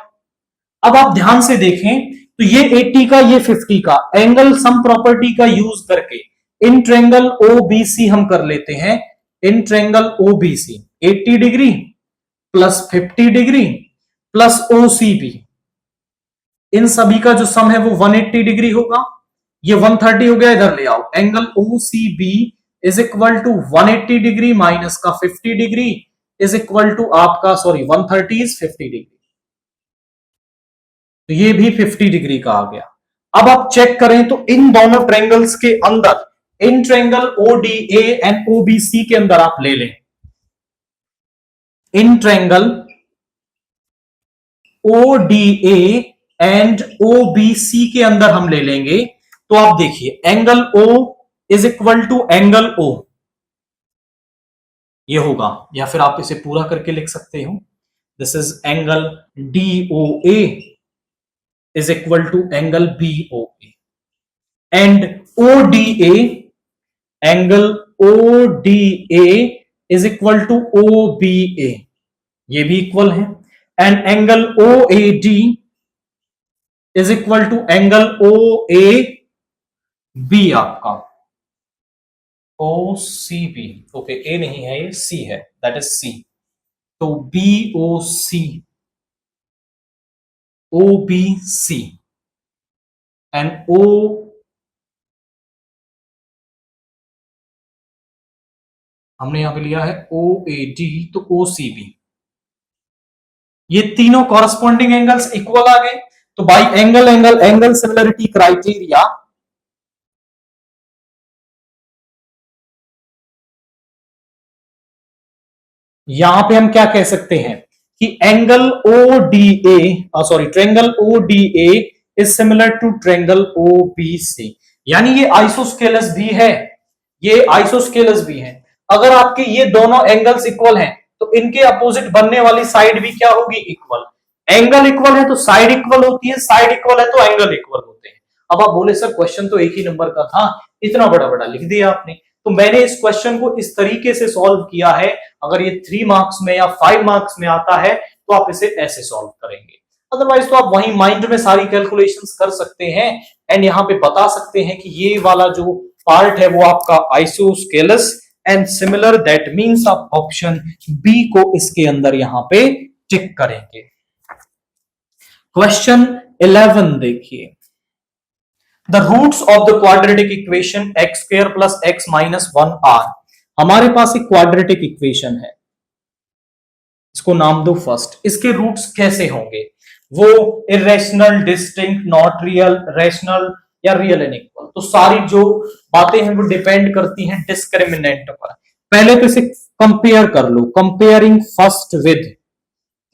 अब आप ध्यान से देखें तो ये 80 का ये 50 का, एंगल सम प्रॉपर्टी का यूज करके इन ट्रेंगल OBC हम कर लेते हैं। In triangle OBC 80 degree plus 50 degree plus OCB, इन सभी का जो सम है वो 180 डिग्री होगा। ये 130 हो गया, इधर ले आओ, angle OCB is equal to 180 degree minus का 50 डिग्री इज इक्वल टू आपका 130 इज 50 डिग्री। तो ये भी 50 डिग्री का आ गया। अब आप चेक करें तो इन दोनों ट्रायंगल्स के अंदर, in triangle ODA and OBC के अंदर आप ले लें, in triangle ODA and OBC के अंदर हम ले लेंगे, तो आप देखिए angle O is equal to angle O, ये होगा, या फिर आप इसे पूरा करके लिख सकते हो, this is angle DOA is equal to angle BOA and ODA, angle ODA is equal to OBA, ये भी इक्वल है, and angle OAD is equal to angle OAB आपका OCB, ओके A नहीं है, ये C है, दैट इज C, तो BOC OBC and O हमने यहां पे लिया है OAD, तो OCB, ये तीनों कॉरस्पॉन्डिंग एंगल्स इक्वल आ गए। तो by angle angle angle similarity criteria यहां पे हम क्या कह सकते हैं कि angle ODA, sorry triangle ODA is similar to triangle OBC, यानी ये आइसोस्केलस भी है, ये आइसोस्केलस भी है। अगर आपके ये दोनों एंगल्स इक्वल हैं तो इनके अपोजिट बनने वाली साइड भी क्या होगी, इक्वल। एंगल इक्वल है तो साइड इक्वल होती है, साइड इक्वल है तो एंगल इक्वल होते हैं। अब आप बोले सर क्वेश्चन तो एक ही नंबर का था, इतना बड़ा बड़ा लिख दिया आपने, तो मैंने इस क्वेश्चन को इस तरीके से सॉल्व किया है। अगर ये 3 मार्क्स में या 5 मार्क्स में आता है तो आप इसे ऐसे सॉल्व करेंगे, अदरवाइज तो आप वहीं माइंड में सारी कैलकुलेशंस कर सकते हैं एंड यहां पे बता सकते हैं कि ये वाला जो पार्ट है वो आपका isosceles and similar, that means आप ऑप्शन बी को इसके अंदर यहां पे टिक करेंगे। क्वेश्चन 11 देखिए, the roots of the quadratic equation x square plus x minus 1 are. हमारे पास एक क्वाड्रेटिक इक्वेशन है, इसको नाम दो फर्स्ट। इसके रूट्स कैसे होंगे, वो irrational, distinct, not real, rational या रियल एंड इक्वल। तो सारी जो बातें हैं वो डिपेंड करती हैं डिस्क्रिमिनेंट पर। पहले तो इसे कंपेयर कर लो, कंपेयरिंग फर्स्ट विद,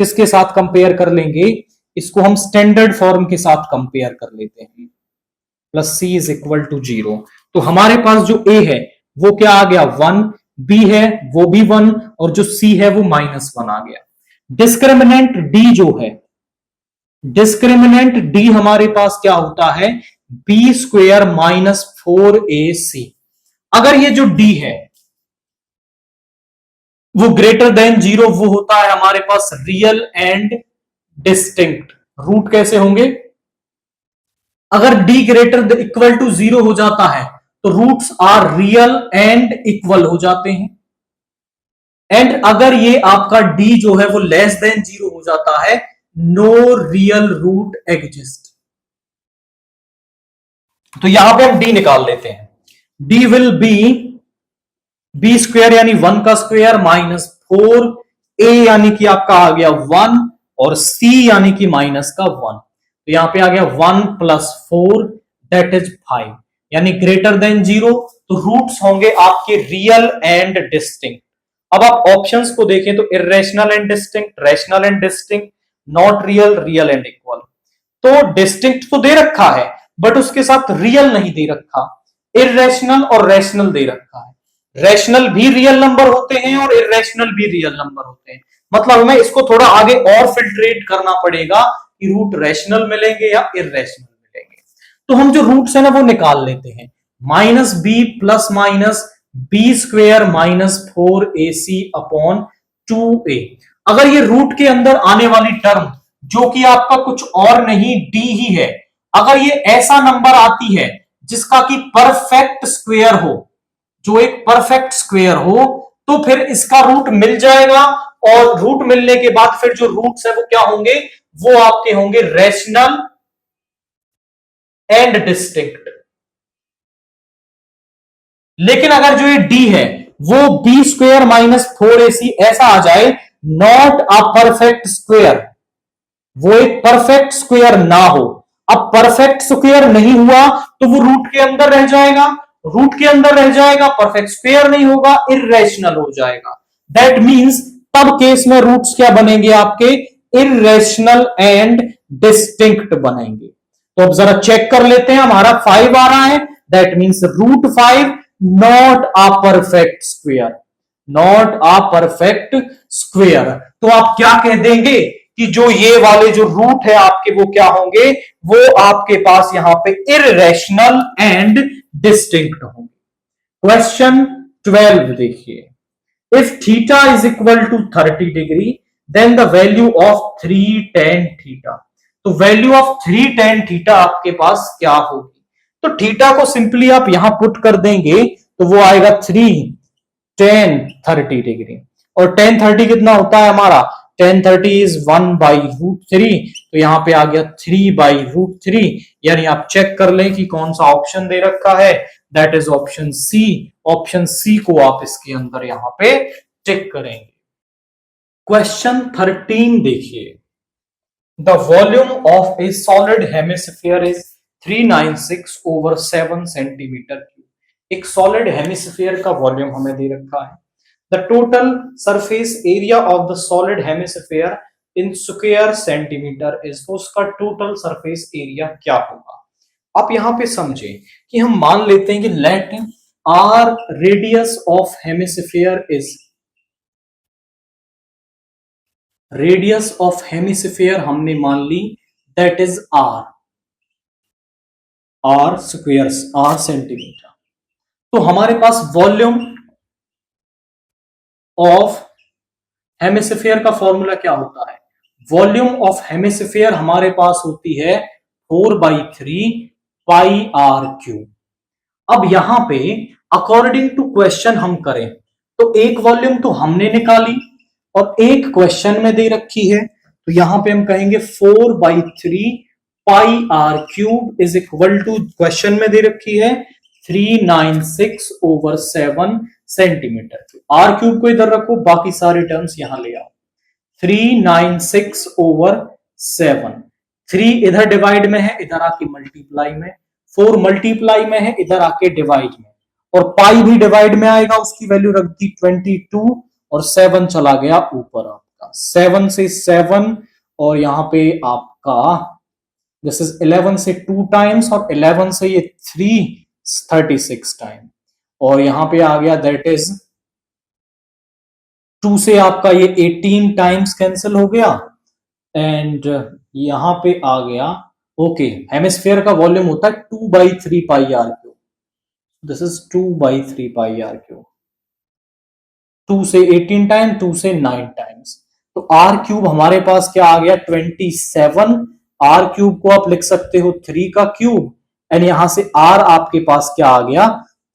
किसके साथ कंपेयर कर लेंगे, इसको हम स्टैंडर्ड फॉर्म के साथ कंपेयर कर लेते हैं, plus c is equal to 0। तो हमारे पास जो ए है वो क्या आ गया 1, बी है वो भी 1 और जो सी है वो -1 आ गया। डिस्क्रिमिनेंट डी जो है, डिस्क्रिमिनेंट डी हमारे पास क्या होता है, बी स्क्वेयर माइनस 4ac। अगर ये जो डी है वो ग्रेटर देन 0, वो होता है हमारे पास रियल एंड डिस्टिंक्ट। रूट कैसे होंगे, अगर डी ग्रेटर इक्वल टू 0 हो जाता है तो roots are real and equal हो जाते हैं, एंड अगर ये आपका डी जो है वो लेस देन 0 हो जाता है, नो रियल रूट एग्जिस्ट। तो यहां पे हम डी निकाल लेते हैं, D will be B square यानी 1 का स्क्वायर माइनस 4, ए यानी कि आपका आ गया 1 और सी यानी कि माइनस का 1। तो यहां पे आ गया 1 प्लस 4 दैट इज 5, यानी ग्रेटर देन 0। तो रूट्स होंगे आपके रियल एंड डिस्टिंक्ट। अब आप ऑप्शंस को देखें तो irrational and distinct, rational and distinct, not real, real and equal. तो डिस्टिंक्ट तो दे रखा है बट उसके साथ रियल नहीं दे रखा, इरेशनल और रैशनल दे रखा है। रैशनल भी रियल नंबर होते हैं और इरेशनल भी रियल नंबर होते हैं, मतलब हमें इसको थोड़ा आगे और फिल्ट्रेट करना पड़ेगा कि रूट रैशनल मिलेंगे या इरेशनल मिलेंगे। तो हम जो रूट्स है ना वो निकाल लेते हैं, minus B plus minus B square minus 4ac upon 2a। अगर ये रूट के अंदर आने वाली टर्म जो कि आपका कुछ और नहीं डी ही है, अगर ये ऐसा नंबर आती है जिसका कि परफेक्ट स्क्वायर हो, जो एक परफेक्ट स्क्वायर हो, तो फिर इसका रूट मिल जाएगा और रूट मिलने के बाद फिर जो रूट्स है वो क्या होंगे, वो आपके होंगे रैशनल एंड डिस्टिंक्ट। लेकिन अगर जो ये डी है वो बी स्क्वायर माइनस 4ac ऐसा आ जाए, नॉट अ परफेक्ट स्क्वायर, वो एक परफेक्ट स्क्वायर ना हो। अब परफेक्ट स्क्वायर नहीं हुआ तो वो रूट के अंदर रह जाएगा, रूट के अंदर रह जाएगा, परफेक्ट स्क्वायर नहीं होगा, इर्रेशनल हो जाएगा। दैट मींस तब केस में रूट्स क्या बनेंगे आपके, इर्रेशनल एंड डिस्टिंक्ट बनेंगे। तो अब जरा चेक कर लेते हैं, हमारा 5 आ रहा है, that means root 5 not a perfect square, not a perfect square. तो आप क्या कह देंगे कि जो ये वाले जो रूट है आपके वो क्या होंगे, वो आपके पास यहां पे इर्रेशनल एंड डिस्टिंक्ट होंगे। क्वेश्चन 12 देखिए, if theta is equal to 30 degree then the value of 3 tan theta। तो वैल्यू ऑफ 3 tan theta आपके पास क्या होगी, तो थीटा को सिंपली आप यहां पुट कर देंगे तो वो आएगा 3 tan 30 डिग्री। और tan 30 कितना होता है हमारा, tan 30 इज 1/√3, तो यहां पे आ गया 3/√3। यानी आप चेक कर लें कि कौन सा ऑप्शन दे रखा है, that is option C. Option C को आप इसके अंदर यहां पे टिक करेंगे। क्वेश्चन 13 देखिए, the volume of A solid hemisphere is 396/7 centimetre cube. एक सॉलिड हेमिस्फीयर का वॉल्यूम हमें दे रखा है। The total surface area of the solid hemisphere in square centimetre is, तो उसका टोटल सरफेस एरिया क्या होगा। आप यहां पे समझे कि हम मान लेते हैं कि let r radius of hemisphere is, radius of hemisphere हमने मान ली that is r, r square, r centimetre. तो हमारे पास वॉल्यूम ऑफ हेमिस्फीयर का फॉर्मूला क्या होता है, वॉल्यूम ऑफ हेमिस्फीयर हमारे पास होती है 4/3 पाई आर क्यूब। अब यहां पे अकॉर्डिंग टू क्वेश्चन हम करें तो एक वॉल्यूम तो हमने निकाली और एक क्वेश्चन में दे रखी है, तो यहां पे हम कहेंगे 4/3 pi r cube is equal to, question में दे रखी है 396/7 सेंटीमीटर। आर क्यूब को इधर रखो, बाकी सारे टर्म्स यहां ले आओ। 396/7, 3 इधर डिवाइड में है, इधर आके मल्टीप्लाई में, 4 मल्टीप्लाई में है, इधर आके डिवाइड में, और पाई भी डिवाइड में आएगा, उसकी वैल्यू रख दी 22 और 7 चला गया ऊपर आपका, 7 से 7 और यहां पे आपका दिस इज 11 से 2 टाइम्स और 11 से ये 36 टाइम, और यहां पे आ गया दैट इज 2 से आपका ये 18 टाइम्स कैंसिल हो गया, एंड यहां पे आ गया ओके। हेमिस्फीयर का वॉल्यूम होता है 2/3 pi r cube, this is 2/3 pi r cube. 2 से 18 टाइम, 2 से 9 टाइम्स, तो आर क्यूब हमारे पास क्या आ गया 27। आर क्यूब को आप लिख सकते हो 3 का क्यूब, एंड यहां से आर आपके पास क्या आ गया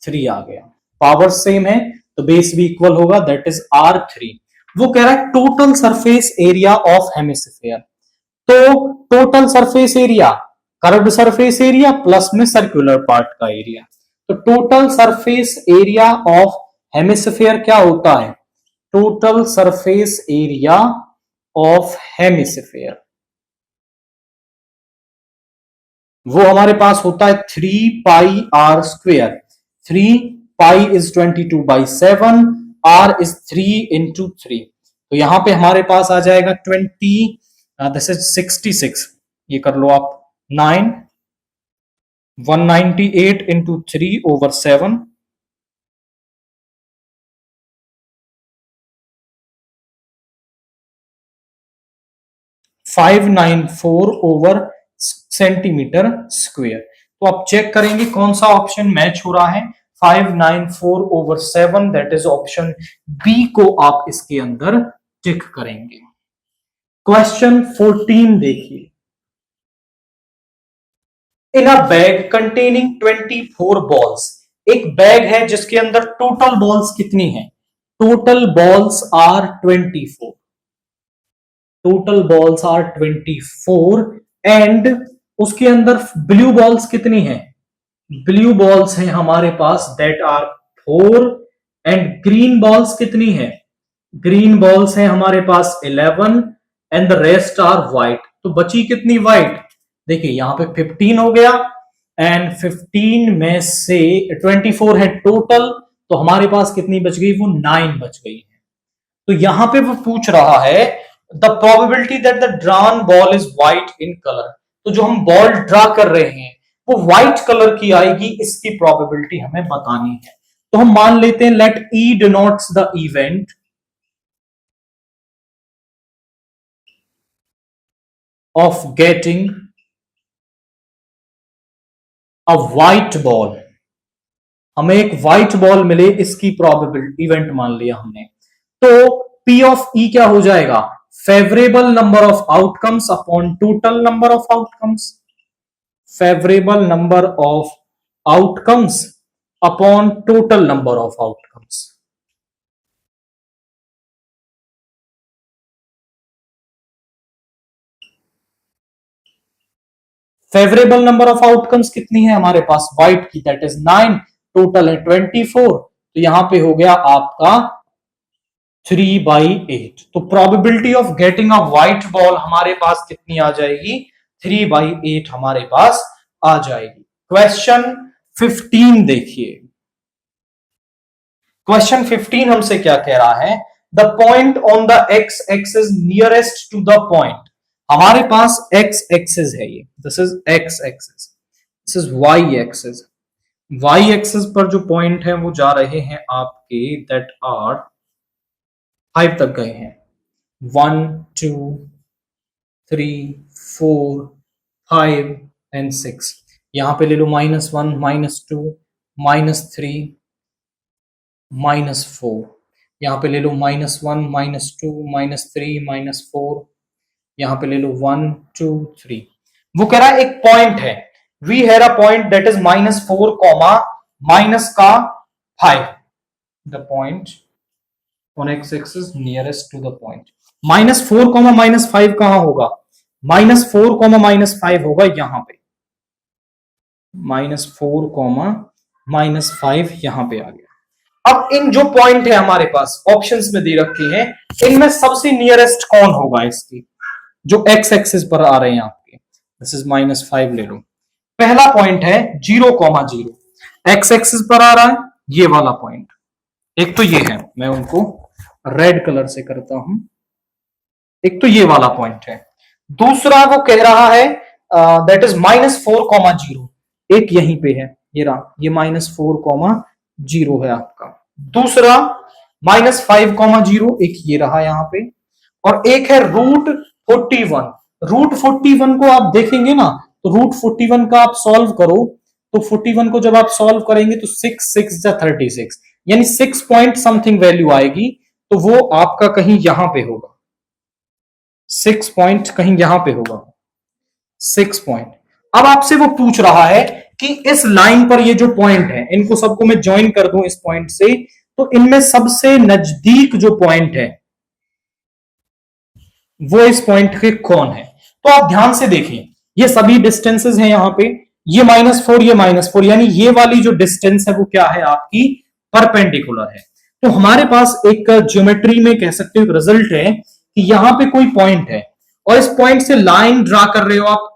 3 आ गया। पावर सेम है तो बेस भी इक्वल होगा, दैट इज R3। वो कह रहा है total surface area of hemisphere, तो total surface area curved surface area plus में सर्कुलर पार्ट का एरिया, तो total surface area of hemisphere क्या होता है, total surface area of hemisphere वो हमारे पास होता है 3 pi r square. 3 pi is 22/7, r is 3 into 3, तो यहां पे हमारे पास आ जाएगा 20, दिस इज 66, ये कर लो आप 9, 198 into 3/7, 594 सेंटीमीटर स्क्वेयर। तो आप चेक करेंगे कौन सा ऑप्शन मैच हो रहा है, 594/7, दैट इज ऑप्शन बी को आप इसके अंदर टिक करेंगे। क्वेश्चन 14 देखिए, in a bag containing 24 balls, एक बैग है जिसके अंदर टोटल बॉल्स कितनी है, total balls are 24, total balls are 24, and उसके अंदर ब्लू बॉल्स कितनी है, ब्लू बॉल्स हैं हमारे पास that are 4, and green balls कितनी है, ग्रीन बॉल्स हैं हमारे पास 11, and the rest are white. तो बची कितनी व्हाइट? देखिए यहां पे 15 हो गया एंड 15 में से 24 है टोटल, तो हमारे पास कितनी बच गई? वो 9 बच गई है। तो यहां पे वो पूछ रहा है the probability that the drawn ball is white in colour. तो जो हम बॉल ड्रा कर रहे हैं वो व्हाइट कलर की आएगी, इसकी प्रोबेबिलिटी हमें बतानी है। तो हम मान लेते हैं let E denotes the event of getting a white ball. हमें एक व्हाइट बॉल मिले, इसकी प्रोबेबिलिटी इवेंट मान लिया हमने। तो P ऑफ E क्या हो जाएगा? Favourable number of outcomes upon total number of outcomes. Favourable number of outcomes upon total number of outcomes. Favourable number of outcomes कितनी है हमारे पास? व्हाइट की, दैट इज 9, टोटल है 24, तो यहां पे हो गया आपका 3/8। तो probability of getting a white ball हमारे पास कितनी आ जाएगी? 3/8 हमारे पास आ जाएगी। क्वेश्चन 15 देखिए। क्वेश्चन 15 हमसे क्या कह रहा है? The point on the X axis nearest to the point. हमारे पास एक्स एक्सिस है, ये this is X axis, this is Y axis. Y axis पर जो पॉइंट है वो जा रहे हैं आपके दैट आर 5 तक गए हैं। 1 2 3 4 5 एंड 6। यहां पे ले लो -1 -2 -3 -4। यहां पे ले लो -1 -2 -3 -4। यहां पे ले लो 1 2 3। वो कह रहा है एक पॉइंट है, we have a point that is -4 comma minus का 5। The point on X axis nearest to the point. -4 comma -5 कहां होगा? -4 कॉमा -5 होगा यहां पे। -4 कॉमा -5 यहां पे आ गया। अब इन जो पॉइंट है हमारे पास ऑप्शंस में दे रखे हैं, इनमें सबसे नियरेस्ट कौन होगा इसकी, जो एक्स एक्सिस पर आ रहे हैं आपके? दिस इज -5 ले लो। पहला पॉइंट है 0,0, एक्स एक्सिस पर आ रहा है ये वाला पॉइंट। एक तो ये है, मैं उनको रेड कलर से करता हूं। एक तो ये वाला पॉइंट है, दूसरा वो कह रहा है दैट इज -4,0। एक यहीं पे है, ये रहा, ये -4,0 है आपका। दूसरा -5,0, एक ये रहा यहां पे, और एक है √41। √41 को आप देखेंगे ना, तो √41 का आप सॉल्व करो, तो 41 को जब आप सॉल्व करेंगे तो 6 6 जा 36, यानी 6 पॉइंट समथिंग वैल्यू आएगी, तो वो आपका कहीं यहां पे होगा। 6 पॉइंट कहीं यहां पे होगा, 6 पॉइंट। अब आपसे वो पूछ रहा है कि इस लाइन पर ये जो पॉइंट है, इनको सबको मैं ज्वाइन कर दूं इस पॉइंट से, तो इनमें सबसे नजदीक जो पॉइंट है वो इस पॉइंट के कौन है? तो आप ध्यान से देखिए, ये सभी डिस्टेंसेस हैं यहां पे, ये -4 ये -4, यानी ये वाली जो डिस्टेंस है वो क्या है आपकी? परपेंडिकुलर है। तो हमारे पास एक ज्योमेट्री में कह सकते हो रिजल्ट है कि यहां पे कोई पॉइंट है और इस पॉइंट से लाइन ड्रा कर रहे हो आप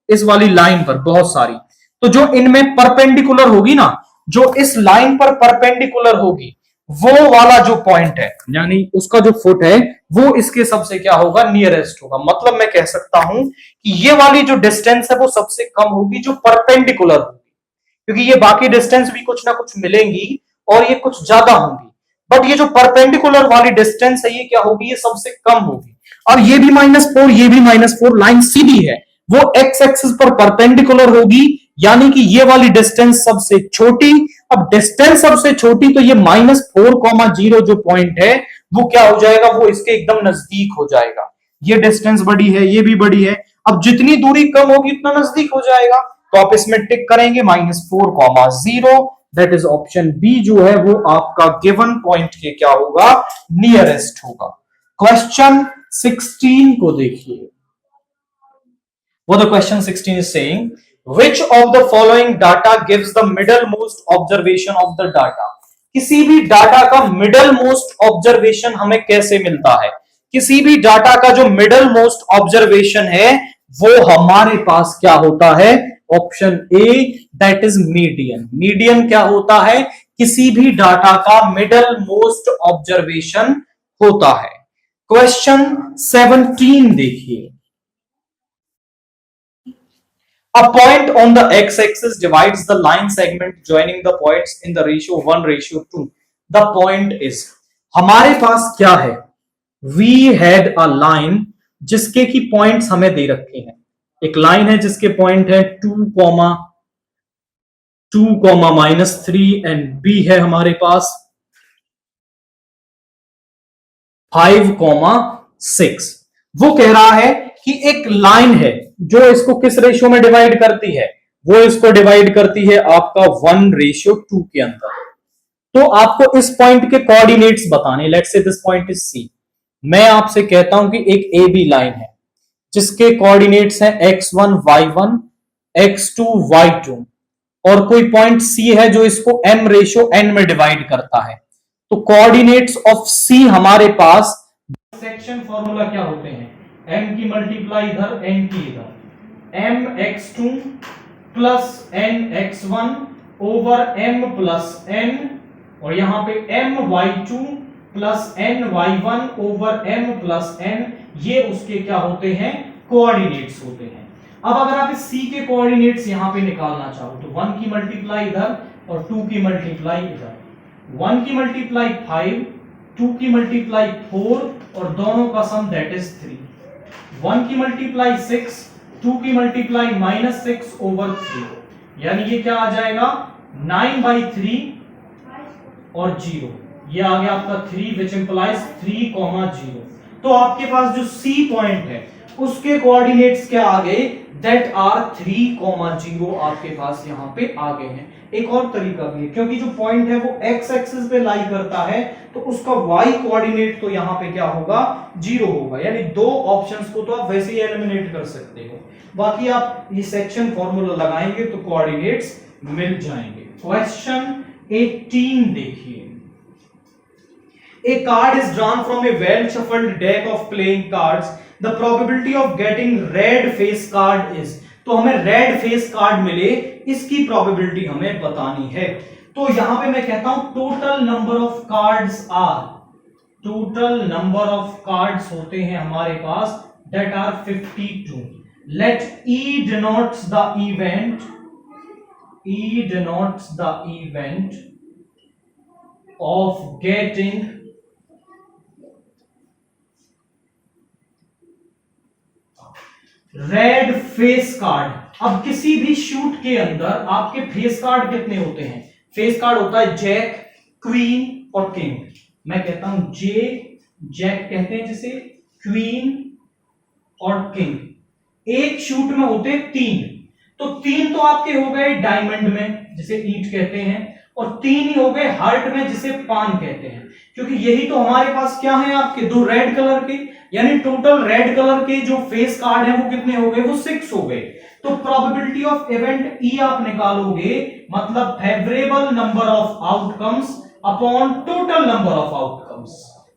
इस वाली लाइन पर बहुत सारी, तो जो इनमें परपेंडिकुलर होगी ना, जो इस लाइन पर परपेंडिकुलर होगी, वो वाला जो पॉइंट है यानी उसका जो फुट है वो इसके सबसे क्या होगा? नियरेस्ट होगा। मतलब मैं कह सकता हूं कि ये वाली जो डिस्टेंस है वो सबसे कम होगी जो परपेंडिकुलर होगी, क्योंकि ये बाकी डिस्टेंस भी कुछ ना कुछ मिलेंगी और ये कुछ ज्यादा होंगी, बट ये जो परपेंडिकुलर वाली डिस्टेंस है ये क्या होगी? ये सबसे कम होगी। और ये भी -4 ये भी -4, लाइन सीधी है, वो एक्स एक्सिस पर परपेंडिकुलर होगी, यानी कि ये वाली डिस्टेंस सबसे छोटी। अब डिस्टेंस सबसे छोटी, तो ये -4,0 जो पॉइंट है वो क्या हो जाएगा? वो इसके एकदम नजदीक हो जाएगा। ये डिस्टेंस बड़ी है, ये भी बड़ी है, अब जितनी दूरी कम होगी उतना नजदीक हो जाएगा, तो आप इसमें टिक करेंगे -4,0, दैट इज ऑप्शन बी जो है वो आपका गिवन पॉइंट के क्या होगा? नियरेस्ट होगा। क्वेश्चन 16 को देखिए। What the question 16 is saying, which of the following data gives the middlemost observation of the data? किसी भी डाटा का मिडल मोस्ट ऑब्जर्वेशन हमें कैसे मिलता है? किसी भी डाटा का जो मिडल मोस्ट ऑब्जर्वेशन है वो हमारे पास क्या होता है, option A, that is median. Median क्या होता है, किसी भी डाटा का मिडल मोस्ट ऑब्जर्वेशन होता है। क्वेश्चन 17 देखिए, a point on the x-axis divides the line segment joining the points in the ratio 1:2. The point is, हमारे पास क्या है, we had a line जिसके की पॉइंट्स हमें दे रखे हैं। एक लाइन है जिसके पॉइंट है 2,2,-3 एंड बी है हमारे पास 5,6। वो कह रहा है कि एक लाइन है जो इसको किस रेशियो में डिवाइड करती है, वो इसको डिवाइड करती है आपका 1:2 के अंदर। तो आपको इस पॉइंट के कोऑर्डिनेट्स बताने, let's say this point is सी। मैं आपसे कहता हूं कि एक ए बी लाइन है जिसके कोऑर्डिनेट्स हैं x1 y1 x2 y2 और कोई पॉइंट सी है जो इसको m/n में डिवाइड करता है। तो कोऑर्डिनेट्स ऑफ सी हमारे पास सेक्शन फॉर्मूला क्या होते हैं, m की मल्टीप्लाई इधर n की इधर, mx2 plus nx1 over m plus n, और यहां पे my2 plus ny1 over m plus n, ये उसके क्या होते हैं, कोऑर्डिनेट्स होते हैं। अब अगर आप इस c के कोऑर्डिनेट्स यहां पे निकालना चाहो तो 1 की मल्टीप्लाई इधर और 2 की मल्टीप्लाई इधर, 1 की मल्टीप्लाई 5, 2 की मल्टीप्लाई 4 और दोनों का सम दैट इज 3, 1 की मल्टीप्लाई 6, 2 की मल्टीप्लाई -6 ओवर 3, यानी ये क्या आ जाएगा 9/3 और 0, ये आ गया आपका 3 विच इंप्लाइज 3,0। तो आपके पास जो C पॉइंट है उसके कोऑर्डिनेट्स क्या आ गए, दैट आर 3,0 आपके पास यहां पे आ गए हैं। एक और तरीका भी है, क्योंकि जो पॉइंट है वो x एक्सिस पे लाई करता है तो उसका y कोऑर्डिनेट तो यहां पे क्या होगा, 0 होगा, यानी दो ऑप्शंस को तो आप वैसे ही एलिमिनेट कर सकते हो। बाकी आप ये सेक्शन फॉर्मूला लगाएंगे तो कोऑर्डिनेट्स मिल जाएंगे। क्वेश्चन 18 देखिए, A card is drawn from a well-shuffled deck of playing cards. The probability of getting red face card is. तो हमें रेड फेस कार्ड मिले, इसकी प्रोबेबिलिटी हमें बतानी है। तो यहां पे मैं कहता हूं total number of cards are, total number of cards होते हैं हमारे पास that are 52। Let E denotes the event, E denotes the event of getting red face card. अब किसी भी शूट के अंदर आपके फेस कार्ड कितने होते हैं, फेस कार्ड होता है जैक, क्वीन और किंग। मैं कहता हूं जैक कहते हैं जिसे, क्वीन और किंग। एक शूट में होते हैं 3, तो 3 तो आपके हो गए डायमंड में जिसे ईट कहते हैं, और 3 ही हो गए हार्ट में जिसे पान कहते हैं, क्योंकि यही तो हमारे पास क्या है आपके दो रेड कलर के, यानी टोटल रेड कलर के जो फेस कार्ड है वो कितने हो गए, वो 6 हो गए। तो प्रोबेबिलिटी ऑफ इवेंट ई आप निकालोगे, मतलब favourable number of outcomes upon total number of outcomes,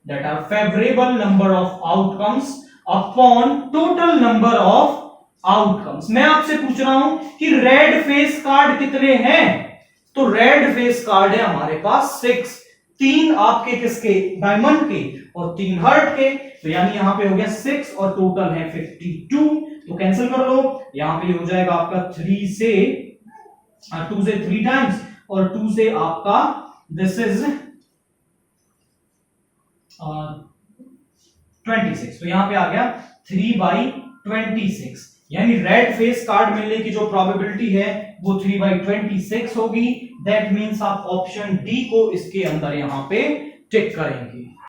that are favourable number of outcomes upon total number of outcomes. मैं आपसे पूछ रहा हूं कि रेड फेस कार्ड कितने हैं, तो रेड फेस कार्ड है हमारे पास 6, 3 आपके किसके, डायमंड के, और 3 हर्ट के, तो यानी यहां पे हो गया 6 और टोटल है 52। तो कैंसिल कर लो, यहां पे हो जाएगा आपका 2 से 3 टाइम्स और 2 से आपका दिस इज 26, तो यहां पे आ गया 3/26, यानी रेड फेस कार्ड मिलने की जो प्रोबेबिलिटी है वो 3/26 होगी। दैट मींस आप ऑप्शन डी को इसके अंदर यहां पे टिक करेंगे।